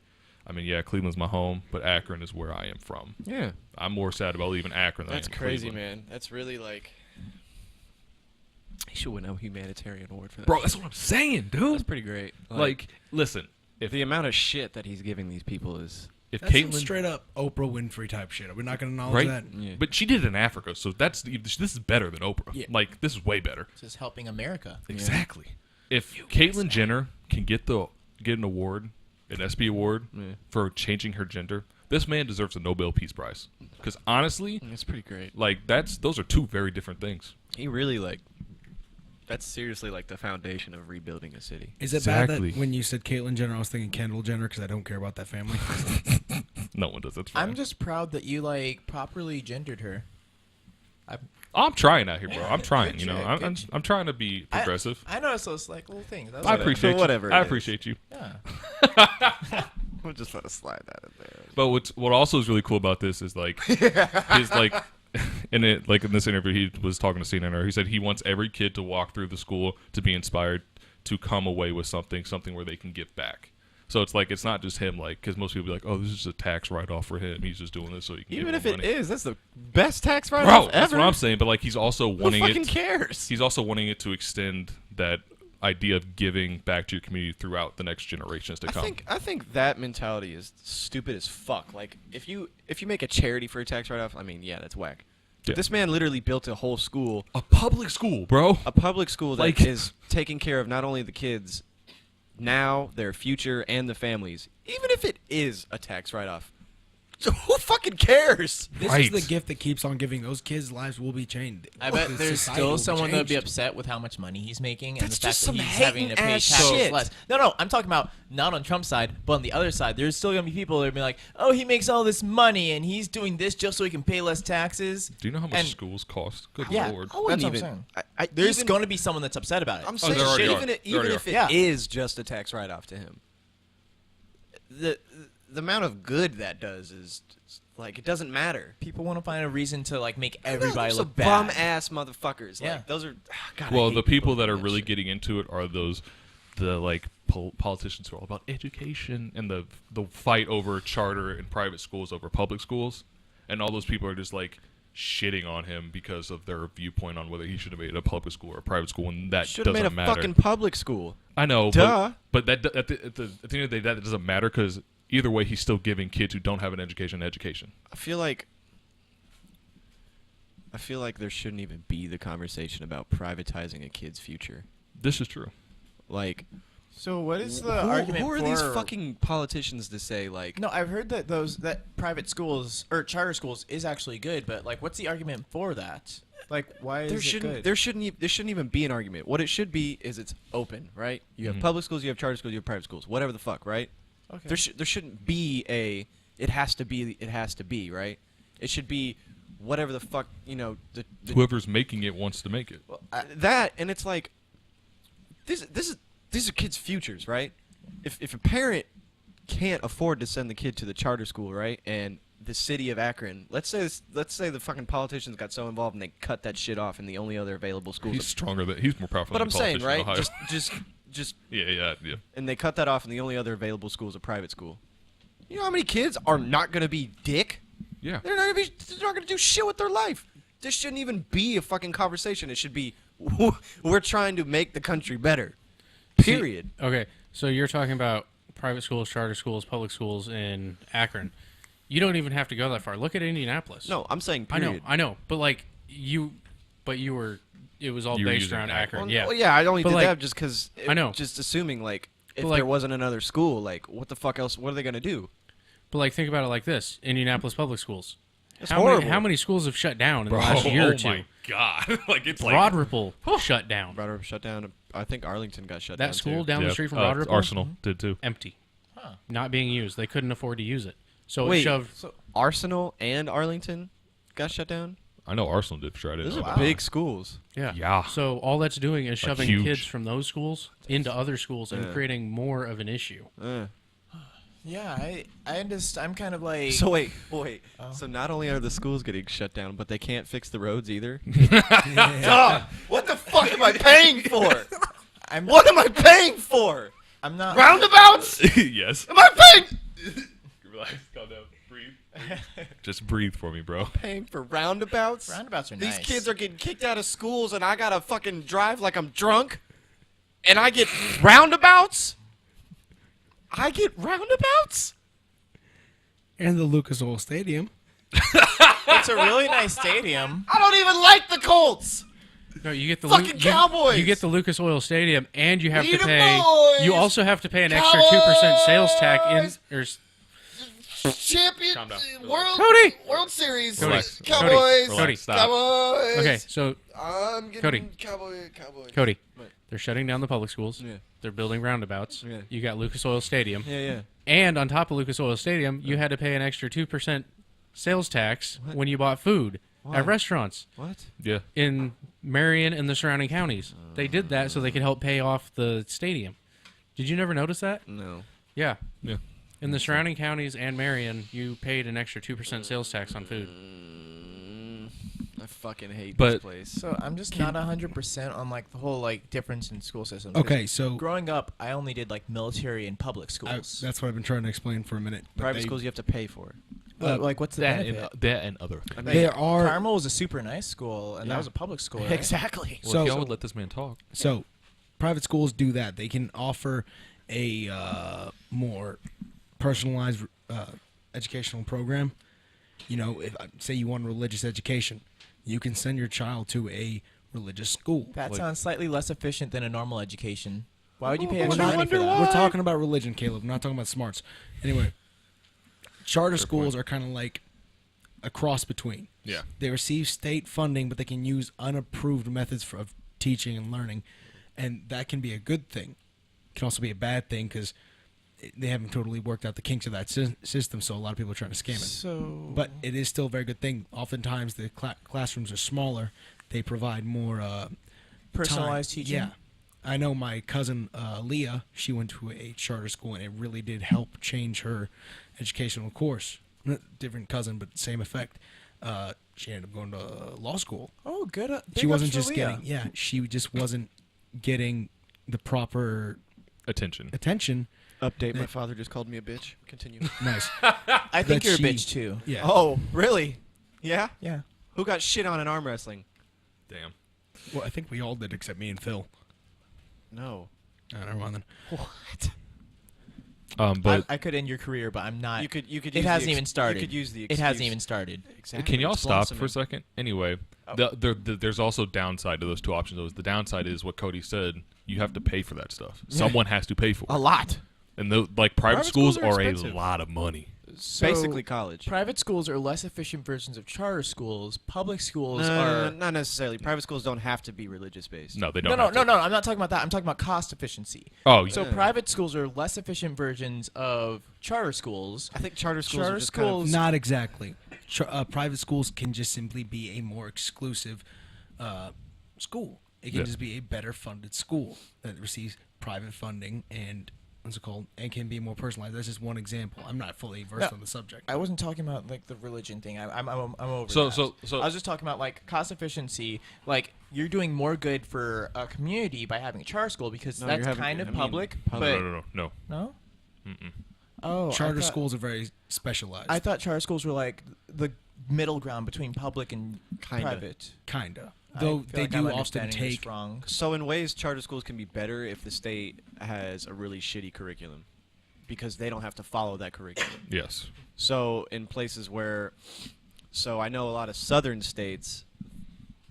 I mean, yeah, Cleveland's my home, but Akron is where I am from. Yeah. I'm more sad about leaving Akron than That's I am crazy, Cleveland. man. That's really like. He should win a humanitarian award for that. Bro, that's what I'm saying, That's dude. pretty great. Like, listen, if the amount of shit that he's giving these people is. if That's some Caitlyn, straight up Oprah Winfrey type shit. Are we not going to acknowledge right? that? Yeah. But she did it in Africa, so this is better than Oprah. Yeah. Like, this is way better. Just helping America. Exactly. If Caitlyn Jenner can get an award, an ESPY award Yeah. for changing her gender, this man deserves a Nobel Peace Prize. Because honestly, It's pretty great. like those are two very different things. He really like. That's seriously like the foundation of rebuilding a city. Is it bad Exactly. that when you said Caitlyn Jenner, I was thinking Kendall Jenner because I don't care about that family? No one does. That's fine. I'm just proud that you properly gendered her. I'm trying out here, bro. I'm trying. Good You know, shit, I'm, good I'm, shit. I'm trying to be progressive. I noticed those little things. That was I like- appreciate you. Whatever it I is. appreciate you. Yeah. We'll just let us slide that in there. But what also is really cool about this is like his like in this interview he was talking to CNN. He said he wants every kid to walk through the school to be inspired to come away with something where they can give back. So it's like it's not just him, like, because most people be like, oh, this is a tax write-off for him. He's just doing this so he can Even get if more it money. is, that's the best tax Bro, write-off ever. that's what I'm saying. But like he's also Who wanting fucking it. cares? He's also wanting it to extend that idea of giving back to your community throughout the next generations to come. I think that mentality is stupid as fuck. Like if you make a charity for a tax write-off, I mean, yeah, that's whack. Yeah. This man literally built a whole school, A public school, bro. a public school that Like- is taking care of not only the kids now, their future, and the families. Even if it is a tax write-off, Who fucking cares? This is the gift that keeps on giving. Those kids' lives will be changed. I bet The there's society will still be someone that would be changed. upset with how much money he's making and That's the fact just that some he's having to pay hating-ass taxes shit. less. No, I'm talking about not on Trump's side, but on the other side. There's still gonna be people that are be like, "Oh, he makes all this money and he's doing this just so he can pay less taxes." Do you know how much And- schools cost? Good Yeah. lord. I wouldn't That's what I'm even. saying. There's going to be someone that's upset about it. I'm saying there already are. even There even already if are. it Yeah. is just a tax write-off to him, the amount of good that does is like it doesn't matter. People want to find a reason to like make everybody Those look are bad. bum ass motherfuckers. Yeah. Like those are. God, I Well, hate the people that are doing really shit. getting into it are the like politicians who are all about education and the fight over charter and private schools over public schools, and all those people are just like shitting on him because of their viewpoint on whether he should have made a public school or a private school, and that Should have doesn't made a matter. fucking public school. I know, Duh. but that at the end of the day, that doesn't matter because either way, he's still giving kids who don't have an education. I feel like there shouldn't even be the conversation about privatizing a kid's future. This is true. Like, So what is the who, argument who are for these fucking politicians to say like? No, I've heard that that private schools or charter schools is actually good, but like what's the argument for that? Like why is it good? There shouldn't even be an argument. What it should be is it's open, right? You have public schools, you have charter schools, you have private schools, whatever the fuck, right? Okay. There shouldn't be it has to be, right? It should be whatever the fuck, the Whoever's making it wants to make it. that, and it's like these are kids' futures, right? If a parent can't afford to send the kid to the charter school, right, and the city of Akron, let's say the fucking politicians got so involved and they cut that shit off, and the only other available schools. He's stronger than he's more powerful. But than I'm saying, politician in right? Ohio. Just yeah. and they cut that off, and the only other available school is a private school. You know how many kids are not going to be dick? Yeah. They're not going to do shit with their life. This shouldn't even be a fucking conversation. It should be we're trying to make the country better. Period. Okay, so you're talking about private schools, charter schools, public schools in Akron. You don't even have to go that far. Look at Indianapolis. No, I'm saying I period. know, but like it was all You were based using around Akron. Akron. Yeah. Well, yeah, I only But, did like, that just because I know. Just assuming, like, if But, like- there wasn't another school, like, what the fuck else? What are they going to do? But like, think about it like this: Indianapolis public schools. It's How horrible. many schools have shut down in Bro, the last year or oh two? my god! Like it's Broad like Ripple shut down. Broad Ripple shut down. I think Arlington got shut That down, school too. down the Yeah, street from Broad Ripple, Arsenal did too. empty, Huh. not being used. They couldn't afford to use it, so Wait, it shoved. So Arsenal and Arlington got shut down? I know Arsenal did for sure. I didn't Those know are about big schools. Yeah. Yeah. So all that's doing is shoving huge. kids from those schools into other schools and Yeah. creating more of an issue. yeah, I understand. I'm kind of like So wait. Oh. So not only are the schools getting shut down, but they can't fix the roads either? Duh! What the fuck am I paying for? What am I paying for? I'm not Roundabouts? yes. Am I paying? Relax, calm down, breathe. Just breathe for me, bro. Paying for roundabouts? Roundabouts are These nice. kids are getting kicked out of schools, and I gotta fucking drive like I'm drunk, and I get roundabouts. I get roundabouts. And the Lucas Oil Stadium. It's a really nice stadium. I don't even like the Colts. No, you get the Fucking Cowboys! You get the Lucas Oil Stadium, and you have Lead to 'em, pay. boys! You also have to pay an extra 2% sales tax in. Or, Champion Calm down. Cody! World Series. Cody, Relax. Cowboys. Cody, stop. Cowboys. okay, so I'm getting Cody. Cowboys. Cody, What? they're shutting down the public schools. Yeah. They're building roundabouts. Yeah. You got Lucas Oil Stadium, Yeah. and on top of Lucas Oil Stadium, you had to pay an extra 2% sales tax when you bought food Why? at restaurants What? Yeah. in Marion and the surrounding counties. They did that so they could help pay off the stadium. Did you never notice that? No. Yeah. Yeah. In the surrounding counties and Marion, you paid an extra 2% sales tax on food. I fucking hate But- this place. So I'm just not 100% on like the whole like difference in school systems. Okay, so Growing up, I only did like military and public schools. that's what I've been trying to explain for a minute. but Private they- schools you have to pay for. But, like, what's the benefit? That and other things. Like, There are- Carmel was a super nice school, and Yeah. that was a public school. Right? Exactly. Well, So- if y'all would let this man talk. So, private schools do that. They can offer a more personalized educational program. You know, if say you want religious education, you can send your child to a religious school. That Like- sounds slightly less efficient than a normal education. Why would you pay We're extra not- money for that? We're talking about religion, Caleb. We're not talking about smarts. Anyway, charter Fair schools point. are kind of like a cross between. Yeah. They receive state funding, but they can use unapproved methods of teaching and learning, and that can be a good thing. It can also be a bad thing because they haven't totally worked out the kinks of that system, so a lot of people are trying to scam it. So, But it is still a very good thing. Oftentimes, the classrooms are smaller. They provide more personalized time. teaching. Yeah. I know my cousin Leah, she went to a charter school, and it really did help change her educational course. Different cousin, but same effect. She ended up going to law school. Oh, good. She wasn't just she just wasn't getting the proper Attention. attention. Update. My father just called me a bitch. Continue. Nice. I think that you're a she- bitch too. Yeah. Oh, really? Yeah. Yeah. Who got shit on in arm wrestling? Damn. Well, I think we all did except me and Phil. No. Never mind then. What? But I could end your career, but I'm not. You could. It use hasn't the even started. You could use the. It hasn't excuse. even started. Exactly. can y'all It's stop for a blossoming. second? Anyway, Oh. there's also downside to those two options. Though. The downside is what Cody said. You have to pay for that stuff. Someone has to pay for it. A lot. And private Private schools schools are are a expensive. lot of money. So, Basically college. private schools are less efficient versions of charter schools. Public schools No, are. not necessarily. Private schools don't have to be religious based. No, they No, don't. no, have no, to. no. I'm not talking about that. I'm talking about cost efficiency. Oh, So Yeah. private schools are less efficient versions of charter schools. I think charter schools Charter are just schools- Not exactly. Private schools can just simply be a more exclusive school. It can Yeah. just be a better funded school that receives private funding and what's it called, and can be more personalized. That's just one example. I'm not fully versed No, on the subject. I wasn't talking about like the religion thing. I'm over So- that. so- I was just talking about like cost efficiency. Like you're doing more good for a community by having a charter school because No, that's you're having- kind of I mean, public. public- But No. no. Mm-mm. Oh, Charter I thought, schools are very specialized. I thought charter schools were like the middle ground between public and Kinda. private. Kinda. I Though feel they like I'm do often understanding this take. wrong. So in ways, charter schools can be better if the state has a really shitty curriculum, because they don't have to follow that curriculum. Yes. So in places where, so I know a lot of southern states,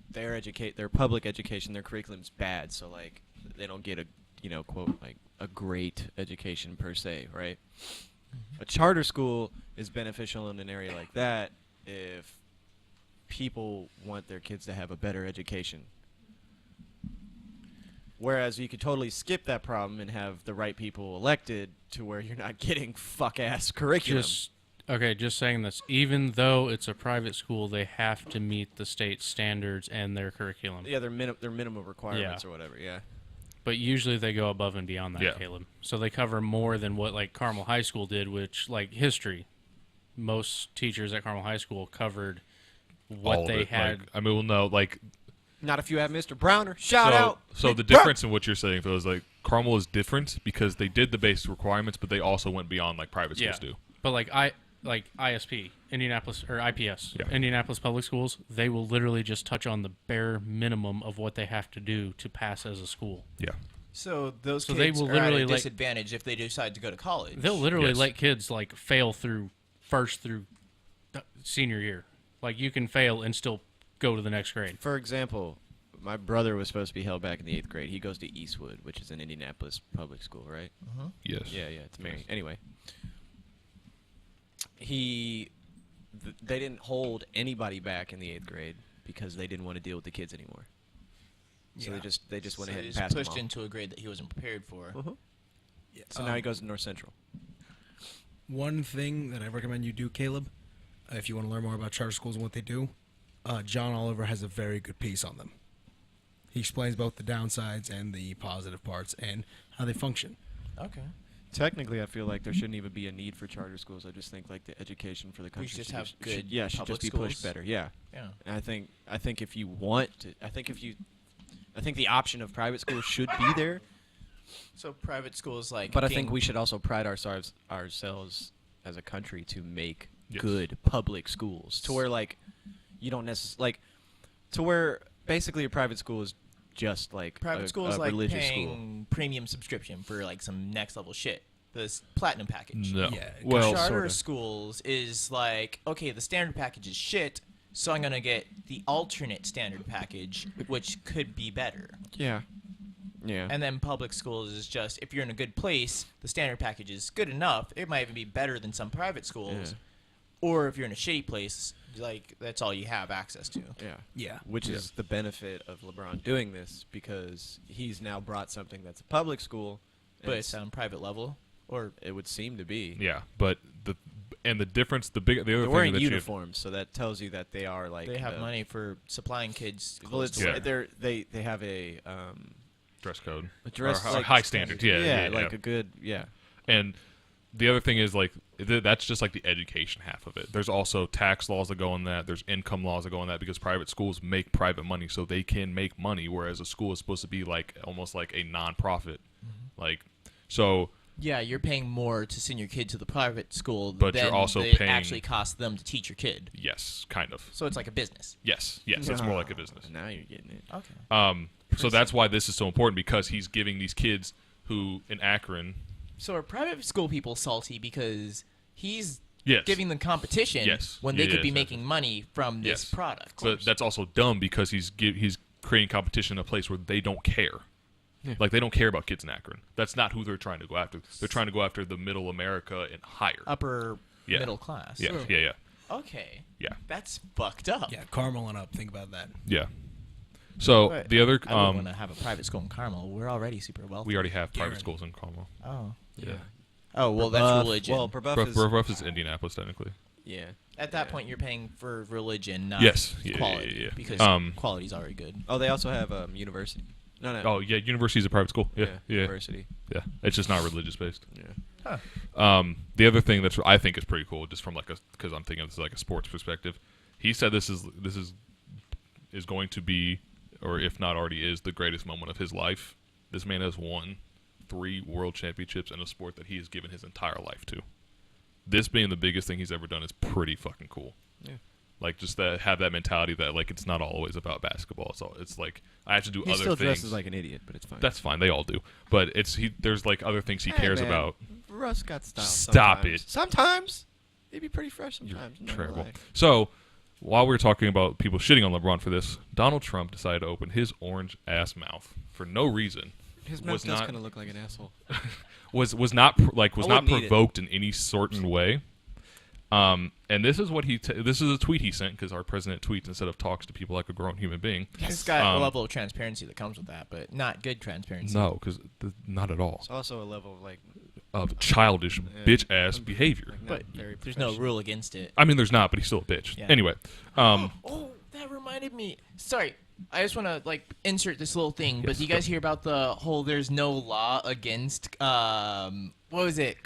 their public education, their curriculum's bad. So like they don't get a quote like a great education per se, right? A charter school is beneficial in an area like that if people want their kids to have a better education. Whereas you could totally skip that problem and have the right people elected to where you're not getting fuck-ass curriculum. Just saying this. Even though it's a private school, they have to meet the state standards and their curriculum. Yeah, their minimum requirements or whatever, yeah. But usually they go above and beyond that, Yeah. Caleb. So they cover more than what like Carmel High School did, which like history. Most teachers at Carmel High School covered what All of they it, had. like, I mean, well, no, like Not if you have Mr. Browner. Shout so, out. So the difference in what you're saying, Phil, is like Carmel is different because they did the basic requirements, but they also went beyond like private schools do. But like ISP, Indianapolis or IPS, Yeah. Indianapolis Public Schools, they will literally just touch on the bare minimum of what they have to do to pass as a school. Yeah. So those So kids they will are at literally, a like- disadvantage if they decide to go to college. They'll literally Yes. let kids like fail through first through senior year. Like you can fail and still go to the next grade. For example, my brother was supposed to be held back in the 8th grade. He goes to Eastwood, which is an Indianapolis public school, right? Yes. Yeah, it's Mary. Anyway, they didn't hold anybody back in the 8th grade because they didn't want to deal with the kids anymore. So Yeah. they just went So ahead he and just passed pushed them into a grade that he wasn't prepared for. all. Yeah, So now he goes to North Central. One thing that I recommend you do, Caleb, if you want to learn more about charter schools and what they do, John Oliver has a very good piece on them. He explains both the downsides and the positive parts and how they function. Okay. Technically, I feel like there shouldn't even be a need for charter schools. I just think like the education for the country should just should have should- good should public just be pushed schools. better. Yeah. Yeah. And I think if you want to, I think the option of private schools should be there. So private schools like. But I being- think we should also pride ourselves as a country to make Yes. good public schools to where like you don't necessarily like to where basically a private school is just like private a, schools a like religious school. paying premium subscription for like some next level shit. This platinum package. No. Yeah, Well, Charter sorta. schools is like, okay, the standard package is shit, so I'm gonna get the alternate standard package, which could be better. Yeah. Yeah. And then public schools is just, if you're in a good place, the standard package is good enough. It might even be better than some private schools, Yeah. or if you're in a shitty place, like that's all you have access to. Yeah. Yeah. Which is the benefit of LeBron doing this, because he's now brought something that's a public school, and But it's on private level, or it would seem to be. Yeah, but the difference, the other They're thing wearing that uniforms, so that tells you that they are like they have money for supplying kids. Well, Clothes it's to wear. they have a dress code, a dress or like high standards. Yeah, like a good And the other thing is like that's just like the education half of it. There's also tax laws that go in that. There's income laws that go in that, because private schools make private money, so they can make money, whereas a school is supposed to be like almost like a non-profit. Like, so Yeah, you're paying more to send your kid to the private school, But than you're also it paying- actually costs them to teach your kid. yes, kind of. So it's like a business. Yes, it's more like a business. Now you're getting it. Okay. So that's why this is so important, because he's giving these kids who in Akron, So are private school people salty because he's yes, giving them competition Yes. when they could be Yes. making money from this Yes. product? but that's also dumb, because he's creating competition in a place where they don't care. Like, they don't care about kids in Akron. That's not who they're trying to go after. They're trying to go after the middle America and higher. Upper Yeah. middle class. Yeah. Okay. Yeah. That's fucked up. Yeah, Carmel and up. Think about that. Yeah. So But the other, I wouldn't want to have a private school in Carmel. We're already super wealthy. we already have private Guaranteed. schools in Carmel. Oh. Yeah. Oh, well, that's religion. Well, Rough is Indianapolis technically. yeah. At that point, you're paying for religion, not Yes. Yeah, quality. yeah, yeah. Because quality's already good. Oh, they also have university. No. Oh yeah, university's a private school. Yeah. University. Yeah. It's just not religious based. Yeah. The other thing that's I think is pretty cool, just from like because I'm thinking of this like a sports perspective. He said this is going to be, or if not already is, the greatest moment of his life. This man has won 3 world championships in a sport that he has given his entire life to. This being the biggest thing he's ever done is pretty fucking cool. Yeah. Like, just that, have that mentality that like it's not always about basketball. It's like I have to do He other still things. dresses like an idiot, but it's fine. That's fine. They all do. But there's like other things he Hey, cares man, about. Russ got style. Stop sometimes. it. Sometimes he'd be pretty fresh. You're Sometimes. I'm not gonna terrible. lie. So, while we were talking about people shitting on LeBron for this, Donald Trump decided to open his orange ass mouth for no reason. His Was mouth does not- kind of look like an asshole. Was not not wouldn't eat it. provoked in any certain way. And this is what this is a tweet he sent, because our president tweets instead of talks to people like a grown human being. It's got a level of transparency that comes with that, but not good transparency. No, because not at all. It's also a level of like Of childish bitch ass behavior. not But very there's no professional. rule against it. I mean, there's not, but he's still a bitch. Yeah. Anyway, Oh, that reminded me. Sorry, I just want to like insert this little thing. But Yes, do you guys hear about the whole? There's no law against what was it?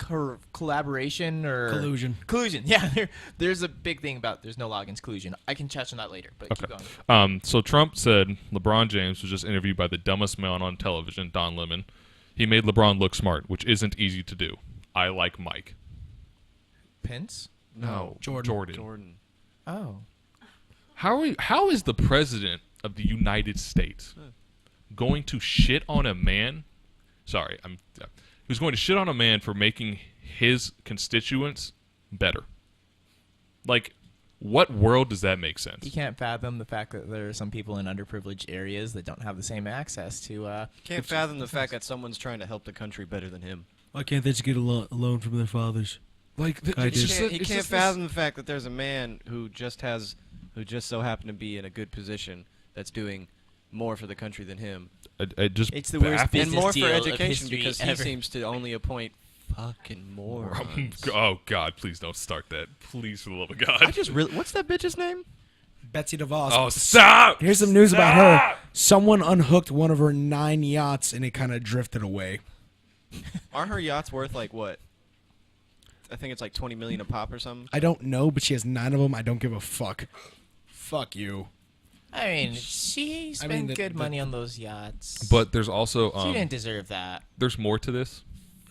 Collaboration or Collusion. Collusion. Yeah, there's a big thing about there's no law against collusion. I can touch on that later. But keep going. So Trump said LeBron James was just interviewed by the dumbest man on television, Don Lemon. He made LeBron look smart, which isn't easy to do. I like Mike. Pence. No. Jordan. Jordan. Oh. How is the president of the United States going to shit on a man? Sorry, who's going to shit on a man for making his constituents better? Like, what world does that make sense? You can't fathom the fact that there are some people in underprivileged areas that don't have the same access to. Can't fathom the fact that someone's trying to help the country better than him. Why can't they just get a loan from their fathers? Like, I He just- can't fathom the fact that there's a man who just so happened to be in a good position that's doing more for the country than him, it just It's the worst baffles- and business more for deal of education history because ever. he seems to only appoint fucking morons. Oh God! Please don't start that. Please, for the love of God. I just really. What's that bitch's name? Betsy DeVos. Oh, stop! Here's some news about her. Stop! Someone unhooked one of her 9 yachts and it kind of drifted away. Aren't her yachts worth like what? I think it's like 20 million a pop or something. I don't know, but she has 9 of them. I don't give a fuck. Fuck you. I mean, she spent mean, good money on those yachts. But there's also she didn't deserve that there's more to this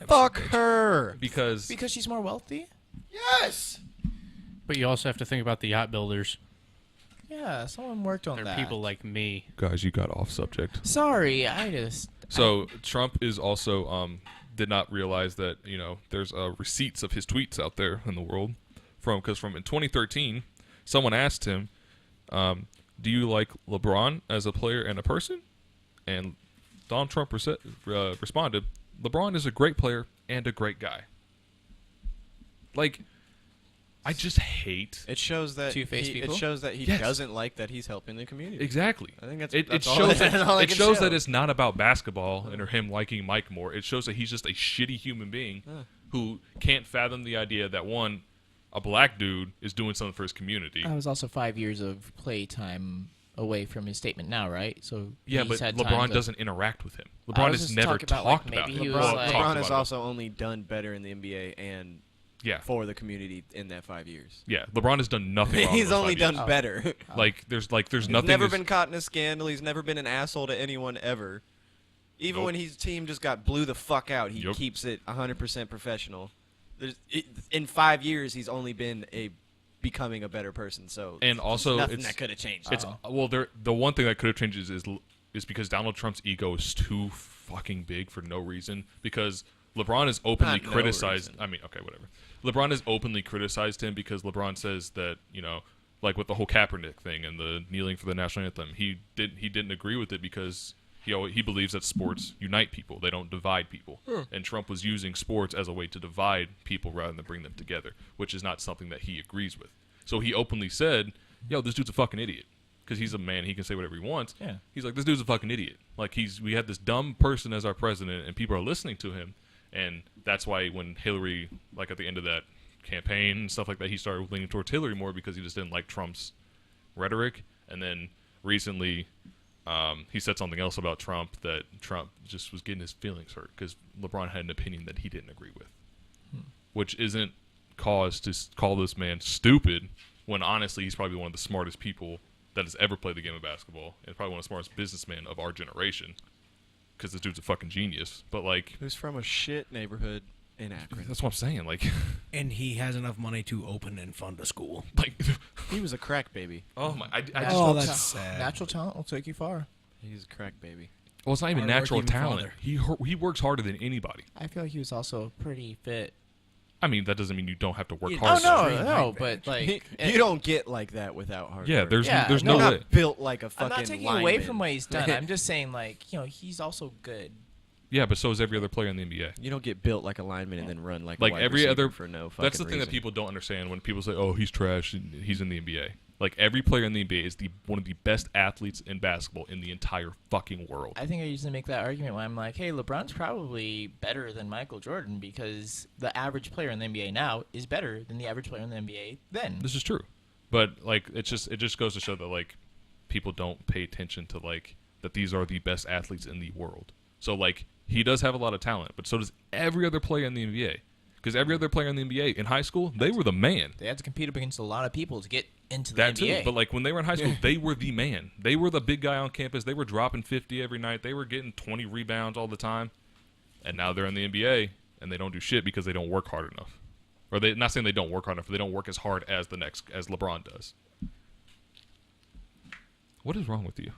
Fuck her. because because she's more wealthy. Yes. But you also have to think about the yacht builders. Yeah, someone worked on They're that. people like me. guys, you got off subject. Sorry, I just. So Trump is also did not realize that there's receipts of his tweets out there in the world because from in 2013 someone asked him, do you like LeBron as a player and a person? And Donald Trump responded, LeBron is a great player and a great guy. Like, I just hate. It shows that Two-faced he, people? it shows that he Yes. doesn't like that he's helping the community. Exactly. I think that's It all shows that's all that it it can shows show. that it's not about basketball or him liking Mike more. It shows that he's just a shitty human being who can't fathom the idea that one, a black dude is doing something for his community. That was also 5 years of play time away from his statement now, right? So Yeah, he's but had LeBron time to- doesn't interact with him. I LeBron was has just never talking about, like, talked about maybe him. he was Well, like- talked LeBron about has him. also only done better in the NBA and Yeah. for the community in that 5 years. Yeah, LeBron has done nothing wrong. in He's those only 5 done years. better. Like there's He's nothing. never is- been caught in a scandal. He's never been an asshole to anyone ever. Even Nope. when his team just got blew the fuck out, he Yep. keeps it 100% professional. In 5 years, he's only been becoming a better person. So And also, nothing it's- that could have changed. It's well, the one thing that could have changed is because Donald Trump's ego is too fucking big for no reason. Because LeBron is openly Not no criticized. reason. I mean, okay, whatever. LeBron has openly criticized him because LeBron says that like with the whole Kaepernick thing and the kneeling for the national anthem, he didn't agree with it because he believes that sports unite people. They don't divide people. And Trump was using sports as a way to divide people rather than bring them together, which is not something that he agrees with. So he openly said, "Yo, this dude's a fucking idiot." Because he's a man, he can say whatever he wants. Yeah. He's like, "This dude's a fucking idiot." Like we had this dumb person as our president, and people are listening to him, and that's why when Hillary, like at the end of that campaign and stuff like that, he started leaning towards Hillary more because he just didn't like Trump's rhetoric. And then recently, he said something else about Trump that Trump just was getting his feelings hurt because LeBron had an opinion that he didn't agree with, which isn't cause to call this man stupid when honestly he's probably one of the smartest people that has ever played the game of basketball and probably one of the smartest businessmen of our generation because this dude's a fucking genius. But like, Who's from a shit neighborhood in Akron? that's what I'm saying. Like, And he has enough money to open and fund a school. like, He was a crack baby. oh my, I just Oh, don't. that's sad. Natural talent will take you far. He's a crack baby. Well, it's not even natural Hardworking talent. father. He works harder than anybody. I feel like he was also pretty fit. I mean, that doesn't mean you don't have to work Yeah. hard. Oh no, Extreme no, height but like You don't get like that without hard Yeah, work. there's Yeah, there's no, no You're way. not built like a fucking I'm not taking lineman. away from what he's done. I'm just saying, like, he's also good. Yeah, but so is every other player in the NBA. You don't get built like a lineman and then run like a Like wide every receiver other, for no fucking that's the thing that reason. people don't understand when people say, "Oh, he's trash. And he's in the NBA." Like every player in the NBA is one of the best athletes in basketball in the entire fucking world. I think I usually make that argument when I'm like, hey, LeBron's probably better than Michael Jordan because the average player in the NBA now is better than the average player in the NBA then. This is true, but like it just goes to show that like people don't pay attention to like that these are the best athletes in the world. So like he does have a lot of talent, but so does every other player in the NBA. Because every other player in the NBA in high school, they were the man. They had to compete against a lot of people to get into the That NBA. too. But like when they were in high school, they were the man. They were the big guy on campus. They were dropping 50 every night. They were getting 20 rebounds all the time. And now they're in the NBA and they don't do shit because they don't work hard enough. Or they not saying they don't work hard enough, but they don't work as hard as as LeBron does. What is wrong with you?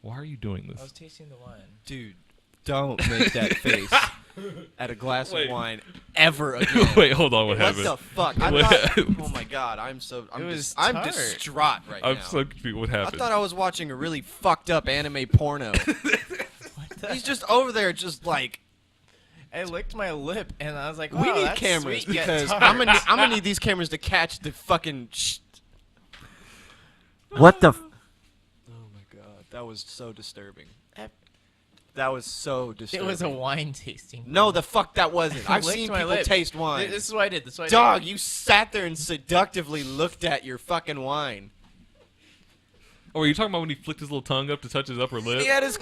Why are you doing I was this? tasting the wine. Dude, don't make that face at a glass Wait. of wine ever again. Wait, hold on. What What happened? the fuck? I'm What not, happened? oh my god, I'm was I'm tart. distraught right I'm now. so confused. What I happened? thought I was watching a really fucked up anime porno. He's just over there, just like I licked my lip and I was like, we wow, need that's cameras sweet, yet because tart. I'm gonna need these cameras to catch the fucking. What the? Oh my god, that was so disturbing. That was so It disturbing. was a wine tasting. No, the fuck that wasn't. I I've licked seen my people lip. taste wine. This is what I did. This is what I Dog, did. you sat there and seductively looked at your fucking wine. Oh, are you talking about when he flicked his little tongue up to touch his upper lip? He had his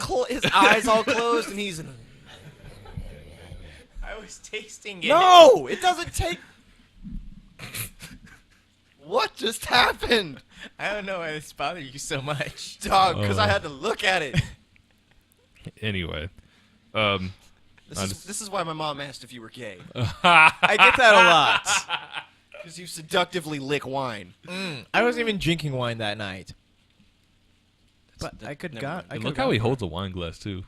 eyes all closed, and he's I was tasting it. no. It doesn't take. What just happened, I don't know why this bothered you so much. dog? Because I had to look at it. Anyway, This is why my mom asked if you were gay. I get that a lot. Because you seductively lick wine. I wasn't even drinking wine that night. But That- I could never got. mind. I and could look how he holds a wine glass too,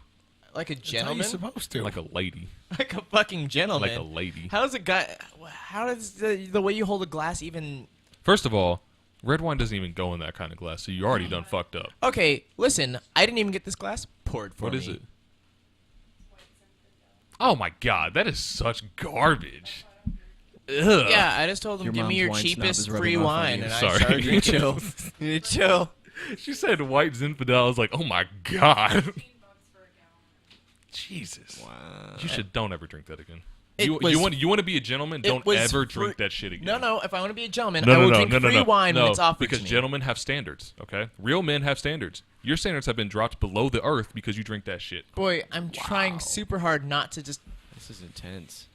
like a That's how you're gentleman, supposed to. like a lady, like a fucking gentleman. like a lady. How's a guy? How does the way you hold a glass even? First of all, red wine doesn't even go in that kind of glass, so you already done fucked up. Okay, listen. I didn't even get this glass poured for What me. is it? Oh my god, that is such garbage. Ugh. Yeah, I just told him, Your give me mom's your wine snob cheapest is rubbing free off on wine, you. and I Sorry. started drinking. Chill. You need to chill. She said white Zinfandel. I was like, oh my god. Jesus. Wow. You don't ever drink that again. It You was- want to be a gentleman? it Don't was ever free- drink that shit again. No, if I want to be a gentleman, No, I no, will no, drink no, no, free no. wine no, when it's offered because to me. gentlemen have standards. Okay, real men have standards. Your standards have been dropped below the earth because you drink that shit. Boy, I'm trying super hard not to just. This is intense.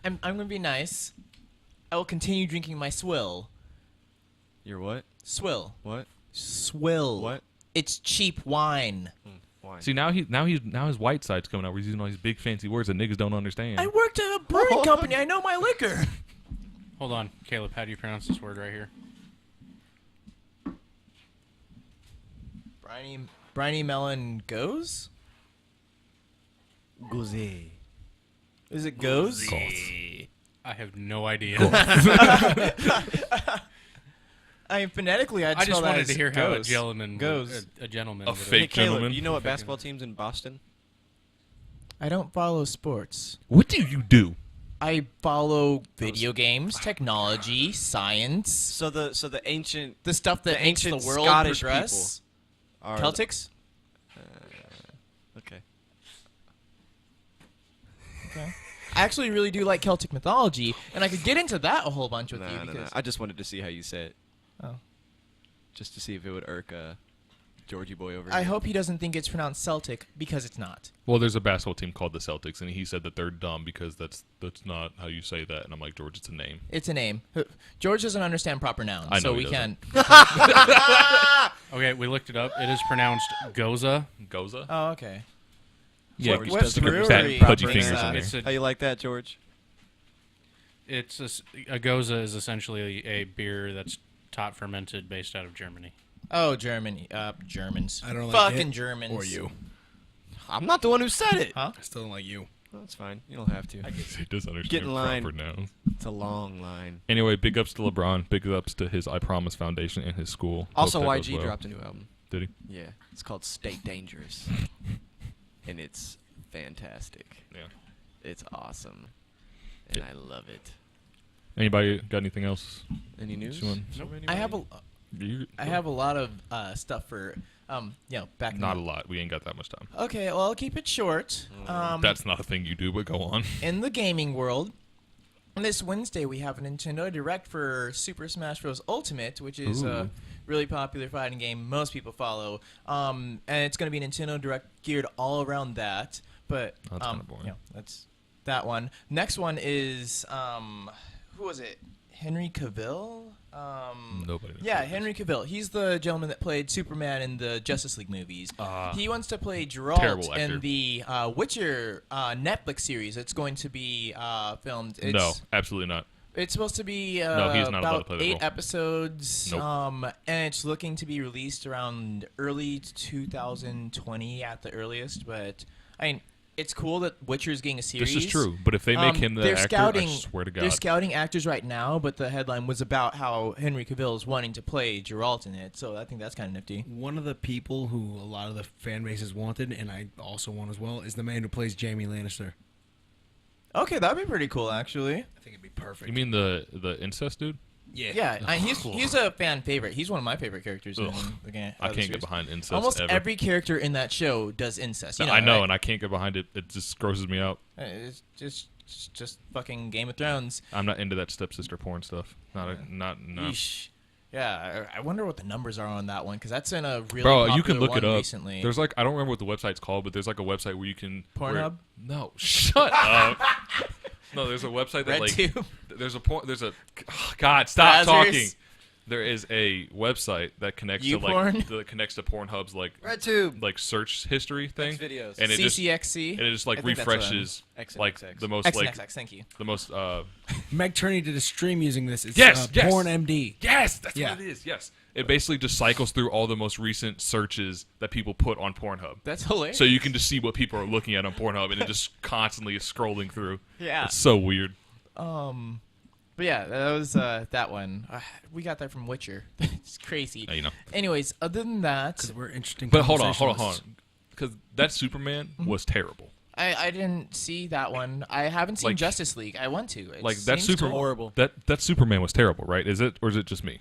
I'm gonna be nice. I will continue drinking my swill. You're what? Swill. What? Swill. What? It's cheap wine. Why? See now his white side's coming out. Where he's using all these big fancy words that niggas don't understand. I worked at a brewing company. I know my liquor. Hold on, Caleb. How do you pronounce this word right here? Briny Melon goes? Goze. Is it goes? I have no idea. I mean, phonetically, I'd I just spell that wanted as to hear how a goes. gentleman Goes. a gentleman A would fake Hey, Caleb, gentleman. you know what basketball team's in Boston? I don't follow sports. What do you do? I follow video games, technology, science, So the ancient the stuff that The makes the ancient world Scottish progress. are Celtics? Okay. Okay. I actually really do like Celtic mythology, and I could get into that a whole bunch with you No. because I just wanted to see how you say it. Oh. Just to see if it would irk Georgie boy over I here. hope he doesn't think it's pronounced Celtic because it's not. Well, there's a basketball team called the Celtics, and he said that they're dumb because that's not how you say that. And I'm like, George, it's a name. It's a name. George doesn't understand proper nouns, I know so he we doesn't. can't. Okay, we looked it up. It is pronounced Goza. Goza? Oh, okay. Yeah, George What doesn't brewery understand fat, proper pudgy fingers in nouns. there. It's How you like that, George? a Goza is essentially a beer that's tot fermented based out of Germany. Oh, Germany. Germans. I don't like Fucking it, Germans. or you. I'm not the one who said it. Huh? I still don't like you. That's fine. You don't have to. He does understand Get in line. proper nouns. It's a long line. Anyway, big ups to LeBron. Big ups to his I Promise Foundation and his school. Also, Hope that goes YG well. dropped a new album. Did he? Yeah, it's called Stay Dangerous, and it's fantastic. Yeah. It's awesome, and I love it. Anybody got anything else? Any news? Nope. from I have anybody? I have a lot of stuff for back. Not a in lot. We ain't got that much time. Okay, well I'll keep it short. That's not a thing you do, but go on. In the gaming world, this Wednesday we have a Nintendo Direct for Super Smash Bros. Ultimate, which is a Ooh. really popular fighting game most people follow. And it's going to be a Nintendo Direct geared all around that. But That's kinda boring. yeah, that's that one. Next one is who was it? Henry Cavill. Nobody knows Yeah, who it is. Henry Cavill. He's the gentleman that played Superman in the Justice League movies. He wants to play Geralt Terrible actor. in the Witcher Netflix series. It's going to be filmed. It's, No, absolutely not. It's supposed to be No, he's not allowed to about play that 8 role. episodes. Nope. And it's looking to be released around early 2020 at the earliest. But I mean, it's cool that Witcher is getting a series. This is true, but if they make him the they're actor, scouting, I swear to They're God. scouting actors right now, but the headline was about how Henry Cavill is wanting to play Geralt in it, so I think that's kind of nifty. One of the people who a lot of the fan bases wanted, and I also want as well, is the man who plays Jaime Lannister. Okay, that'd be pretty cool, actually. I think it'd be perfect. You mean the incest dude? Yeah. Yeah, he's a fan favorite. He's one of my favorite characters in Ugh. the game. I can't get behind incest Almost ever. every character in that show does incest. You know, I know, right? and I can't get behind it. It just grosses me out. It's just fucking Game of Thrones. I'm not into that stepsister porn stuff. No. Yeesh. Yeah, I wonder what the numbers are on that one because that's in a really Bro, popular you can look one it up. recently. There's like I don't remember what the website's called, but there's like a website where you can Pornhub? No, shut up. No, there's a website that like RedTube? there's a God, stop Brazzers? talking. There is a website that connects to YouPorn? like that connects to Pornhub's like RedTube. like search history thing, Xvideos. and it just CCXC. and it just like I think that's what refreshes XNXX. like the most like XNXX, thank you. the most Meg Turney did a stream using this. It's Yes, yes. Porn MD. yes, that's Yeah. what it is. Yes, it basically just cycles through all the most recent searches that people put on Pornhub. That's hilarious. So you can just see what people are looking at on Pornhub, and it just constantly is scrolling through. Yeah. It's so weird. But yeah, that was that one. We got that from Witcher. It's crazy. You know. Anyways, other than that, Because we're interesting. But hold on. conversationalists. Because that Superman was terrible. I didn't see that one. I haven't seen Like- Justice League. I want to. It Like that seems super horrible. That Superman was terrible, right? Is it, or is it just me?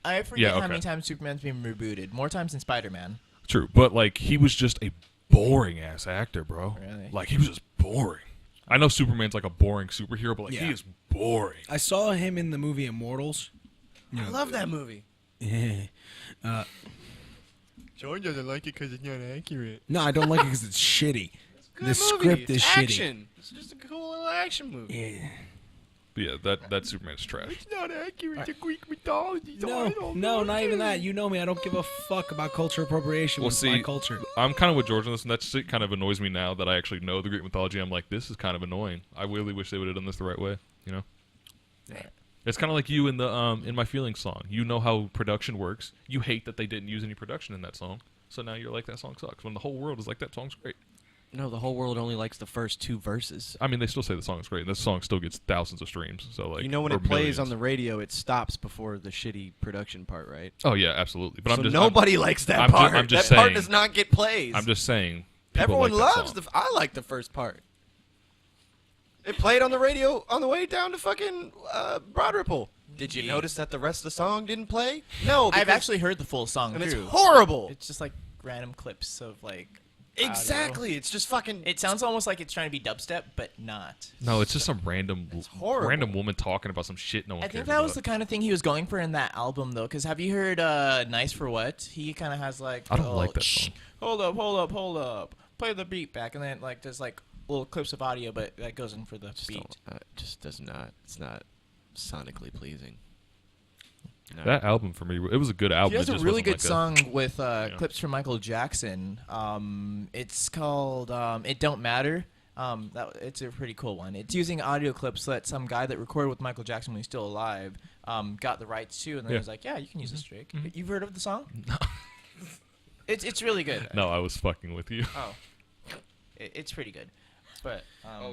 I forget Yeah, how okay. many times Superman's been rebooted. More times than Spider-Man. True, but like he was just a boring ass actor, bro. Really? Like he was just boring. I know Superman's like a boring superhero, but like he Yeah. is boring. I saw him in the movie Immortals. You I know, love that movie. George doesn't like it because it's not accurate. No, I don't like it because it's shitty. Good The movie. script is It's shitty. action. It's just a cool little action movie. Yeah. But yeah, that Superman's trash. It's not accurate to Greek mythology. so I No, don't no, like not even it. that. You know me. I don't give a fuck about cultural appropriation. Well, It's my see, culture. I'm kind of with George on this, and that shit kind of annoys me now that I actually know the Greek mythology. I'm like, this is kind of annoying. I really wish they would have done this the right way. You know? Yeah. It's kind of like you in the In My Feelings song. You know how production works. You hate that they didn't use any production in that song. So now you're like, that song sucks. When the whole world is like, that song's great. No, the whole world only likes the first 2 verses. I mean, they still say the song is great. And this song still gets thousands of streams. So like, You know when or it plays millions. on the radio, it stops before the shitty production part, right? Oh yeah, absolutely. But So I'm just nobody likes that I'm ju- part. I'm just that part saying- does not get plays. I'm just saying. people Everyone like that loves song. I like the first part. It played on the radio on the way down to fucking Broad Ripple. Did you notice that the rest of the song didn't play? No, I've because- actually heard the full song and it's too. horrible. It's just like random clips of like. audio. Exactly. It's just fucking. It sounds almost like it's trying to be dubstep, but not. No, it's just some random horrible. random woman talking about some shit no one I cares think that was the about. kind of thing he was going for in that album, though. Because have you heard "Nice for What"? He kind of has like. I don't like that "Shh, song. Hold up, hold up, hold up. Play the beat back, and then like there's like little clips of audio, but that goes in for the just beat. just does not. It's not sonically pleasing. No. That album for me, it was a good album. He has it a just really wasn't good like song with clips from Michael Jackson. It's called "It Don't Matter." It's a pretty cool one. It's using audio clips that some guy that recorded with Michael Jackson when he was still alive got the rights to, and then he Yeah. was like, "Yeah, you can use this, Drake." You've heard of the song? No. It's really good. No, I was fucking with you. Oh, it's pretty good. But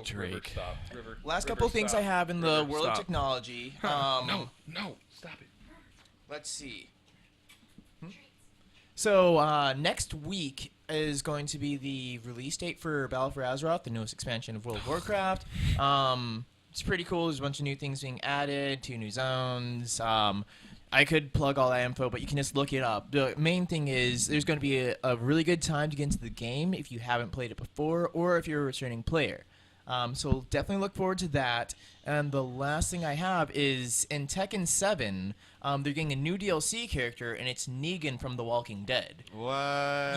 Drake. Stop. River, last couple things I have in the world of technology. no, stop it. Let's see. So next week is going to be the release date for Battle for Azeroth, the newest expansion of World of Warcraft. It's pretty cool. There's a bunch of new things being added, 2 new zones. I could plug all that info, but you can just look it up. The main thing is there's going to be a really good time to get into the game if you haven't played it before or if you're a returning player. So definitely look forward to that. And the last thing I have is in Tekken 7, they're getting a new DLC character, and it's Negan from The Walking Dead. What?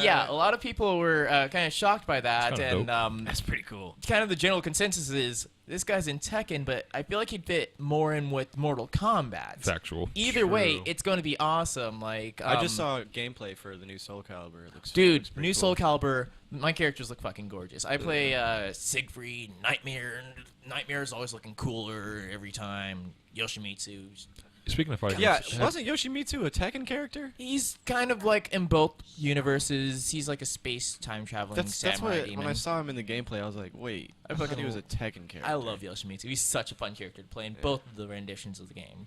Yeah, a lot of people were kind of shocked by that, That's kinda and That's pretty cool. kind of the general consensus is this guy's in Tekken, but I feel like he'd fit more in with Mortal Kombat. Factual. Either way, True. it's going to be awesome. Like I just saw gameplay for the new Soul Calibur. It looks Dude, looks pretty new cool. Soul Calibur, my characters look fucking gorgeous. I play Siegfried, Nightmare, and Nightmare's always looking cooler every time. Yoshimitsu. Speaking of fighting, Yeah, games, wasn't Yoshimitsu a Tekken character? He's kind of like in both universes. He's like a space time traveling That's samurai what. demon. When I saw him in the gameplay, I was like, wait, I thought he was a Tekken character. I love Yoshimitsu. He's such a fun character to play in both of the renditions of the game.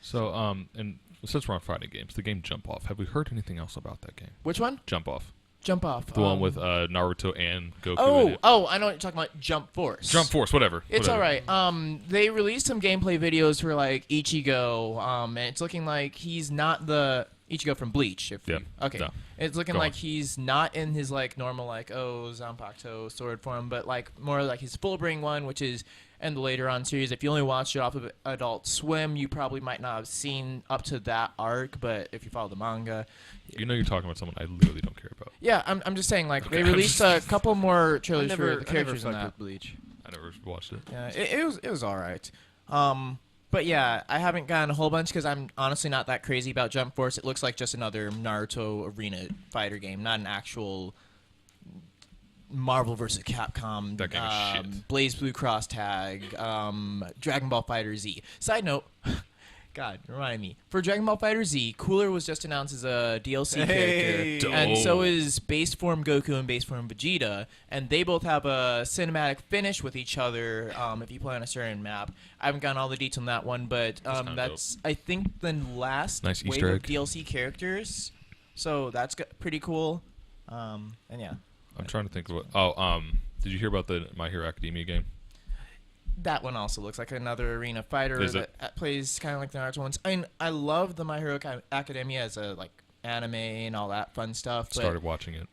So, and since we're on fighting games, the game Jump Off. Have we heard anything else about that game? Which one? Jump Off, Jump Off. the one with Naruto and Goku. in it. I know what you're talking about. Jump Force. Jump Force, whatever. It's whatever. all right. They released some gameplay videos for like Ichigo, and it's looking like he's not the Ichigo from Bleach. Yeah. Okay. No. It's looking Go like on. he's not in his like normal like Zanpakuto sword form, but like more like his Fullbring one, which is in the later on series. If you only watched it off of Adult Swim, you probably might not have seen up to that arc. But if you follow the manga, You know you're talking about someone I literally don't care about. yeah, I'm just saying like they Okay. released a couple more I trailers never, for the characters I in never that. fucked with Bleach. I never watched it. Yeah, it was all right. But yeah, I haven't gotten a whole bunch because I'm honestly not that crazy about Jump Force. It looks like just another Naruto arena fighter game, not an actual Marvel vs. Capcom, That game is shit. Blaze Blue Cross Tag, Dragon Ball Fighter Z. Side note, God, remind me. For Dragon Ball Fighter Z, Cooler was just announced as a DLC Hey. character, and so is Base Form Goku and Base Form Vegeta, and they both have a cinematic finish with each other if you play on a certain map. I haven't gotten all the details on that one, but kinda that's I think the last Nice wave Easter of egg. DLC characters, so that's pretty cool. And yeah. I'm trying to think of what. Oh, did you hear about the My Hero Academia game? That one also looks like another arena fighter Is that plays kind of like the Naruto ones. I mean, I love the My Hero Academia as a like anime and all that fun stuff. But Started watching it.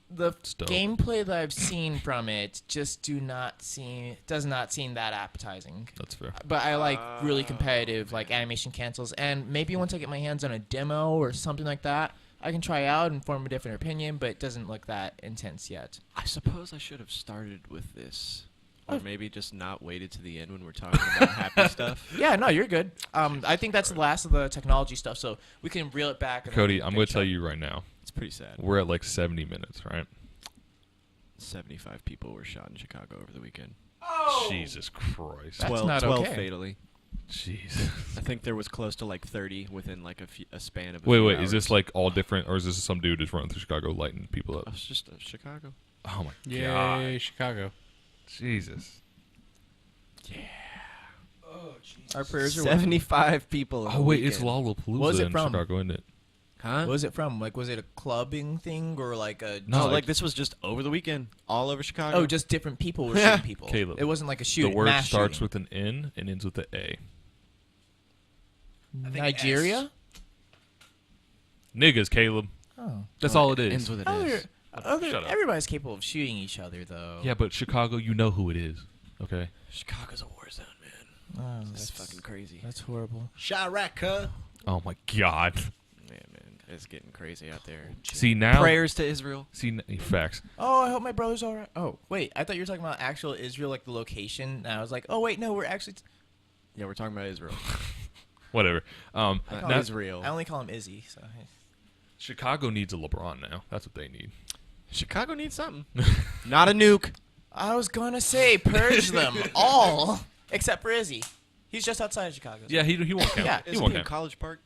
the It's dope. gameplay that I've seen from it just does not seem that appetizing. That's fair. But I like really competitive like animation cancels, and maybe once I get my hands on a demo or something like that, I can try out and form a different opinion. But it doesn't look that intense yet. I suppose I should have started with this. Or maybe just not waited to the end when we're talking about happy stuff. Yeah, no, you're good. I think that's the last of the technology stuff, so we can reel it back. And Cody, then I'm going to finish tell up. you right now. It's pretty sad. We're at like 70 minutes, right? 75 people were shot in Chicago over the weekend. Jesus Christ. That's 12, not 12 okay. fatally. Jeez. I think there was close to like 30 within like a span of. Wait, few is hours. this like all different, or is this some dude just running through Chicago lighting people up? Oh, it's just Chicago. Oh my Yay, god. Chicago. Jesus. Our prayers are with you. 75 people. in Oh a wait, it's weekend. Lollapalooza What was it in from? Chicago, isn't it? Huh? What was it from? Like, was it a clubbing thing or like a? No, like- like this was just over the weekend, all over Chicago. Oh, just different people were shooting people. Caleb. It wasn't like a shoot. The word mass starts shooting. with an N and ends with an A. I think Nigeria. Niggas, Caleb. Oh. That's Well, all it is. Ends with an Other, S. Shut up. everybody's capable of shooting each other, though. Yeah, but Chicago, you know who it is. Okay. Chicago's a war zone, man. Oh, It's that's fucking crazy. That's horrible. Chirac, huh? Oh my god. Man, it's getting crazy out there. See now. Prayers to Israel. See facts. Oh, I hope my brother's all right. Oh, wait, I thought you were talking about actual Israel, like the location. And I was like, oh wait, no, we're actually. Yeah, we're talking about Israel. Whatever. I Not call him- Israel. I only call him Izzy. So. Chicago needs a LeBron now. That's what they need. Chicago needs something. Not a nuke. I was gonna say purge them all except for Izzy. He's just outside of Chicago. Yeah, he won't count. Yeah, he Isn't won't he in count. College Park?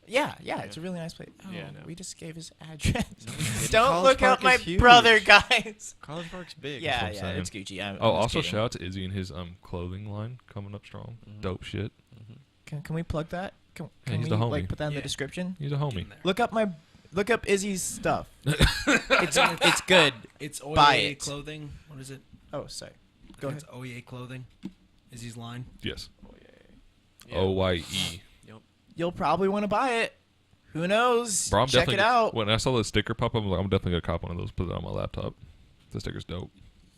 Yeah, it's a really nice place. Oh, Yeah, no. we just gave his address. College Don't look Park up my is huge. brother, guys. College Park's big. Yeah, what I'm saying. it's Gucci. I'm Oh, just also kidding. shout out to Izzy and his clothing line coming up strong. Mhm. Dope shit. Can we plug that? Can he's we the homie. like put that in the Yeah. description? He's a homie. Look up Izzy's stuff. it's good. It's Buy OEA it. clothing. What is it? Oh, sorry. Go ahead. It's OEA clothing. Izzy's line. Yes. Yeah. OYE. You'll probably want to buy it. Who knows? Bro, I'm Check definitely it out. When I saw the sticker pop up, I'm like, I'm definitely gonna cop one of those. Put it on my laptop. The sticker's dope.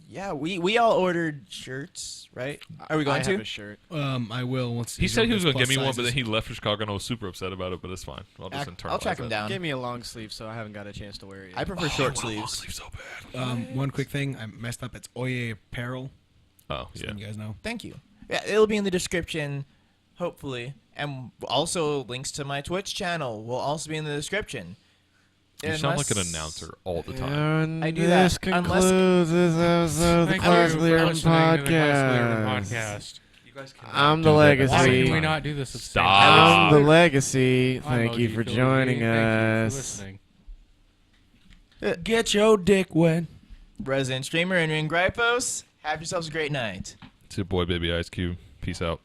Yeah, we all ordered shirts, right? Are we going I to? have a shirt. I will once. He said he was gonna gonna give me one, but then he left for Chicago, and I was super upset about it. But it's fine. I'll just internalize I'll track him that. down. Gave me a long sleeve, so I haven't got a chance to wear it yet. I prefer short sleeves. Sleeve so bad. One quick thing, I messed up. It's OEA apparel. Oh So yeah. you guys know. Thank you. Yeah, it'll be in the description, hopefully, and also links to my Twitch channel will also be in the description. You sound like an Unless- announcer all the time. I do that. Unless this episode Thank you for listening to the Classically Urban Podcast. You guys can I'm do the that legacy. Why every can we time. not do this at the same Stop. time? I'm the legacy. I'm Thank you OG for Philly. joining Thank you for us. listening. Get your dick wet. resident streamer and Gripos, have yourselves a great night. It's your boy, Baby Ice Cube. Peace out.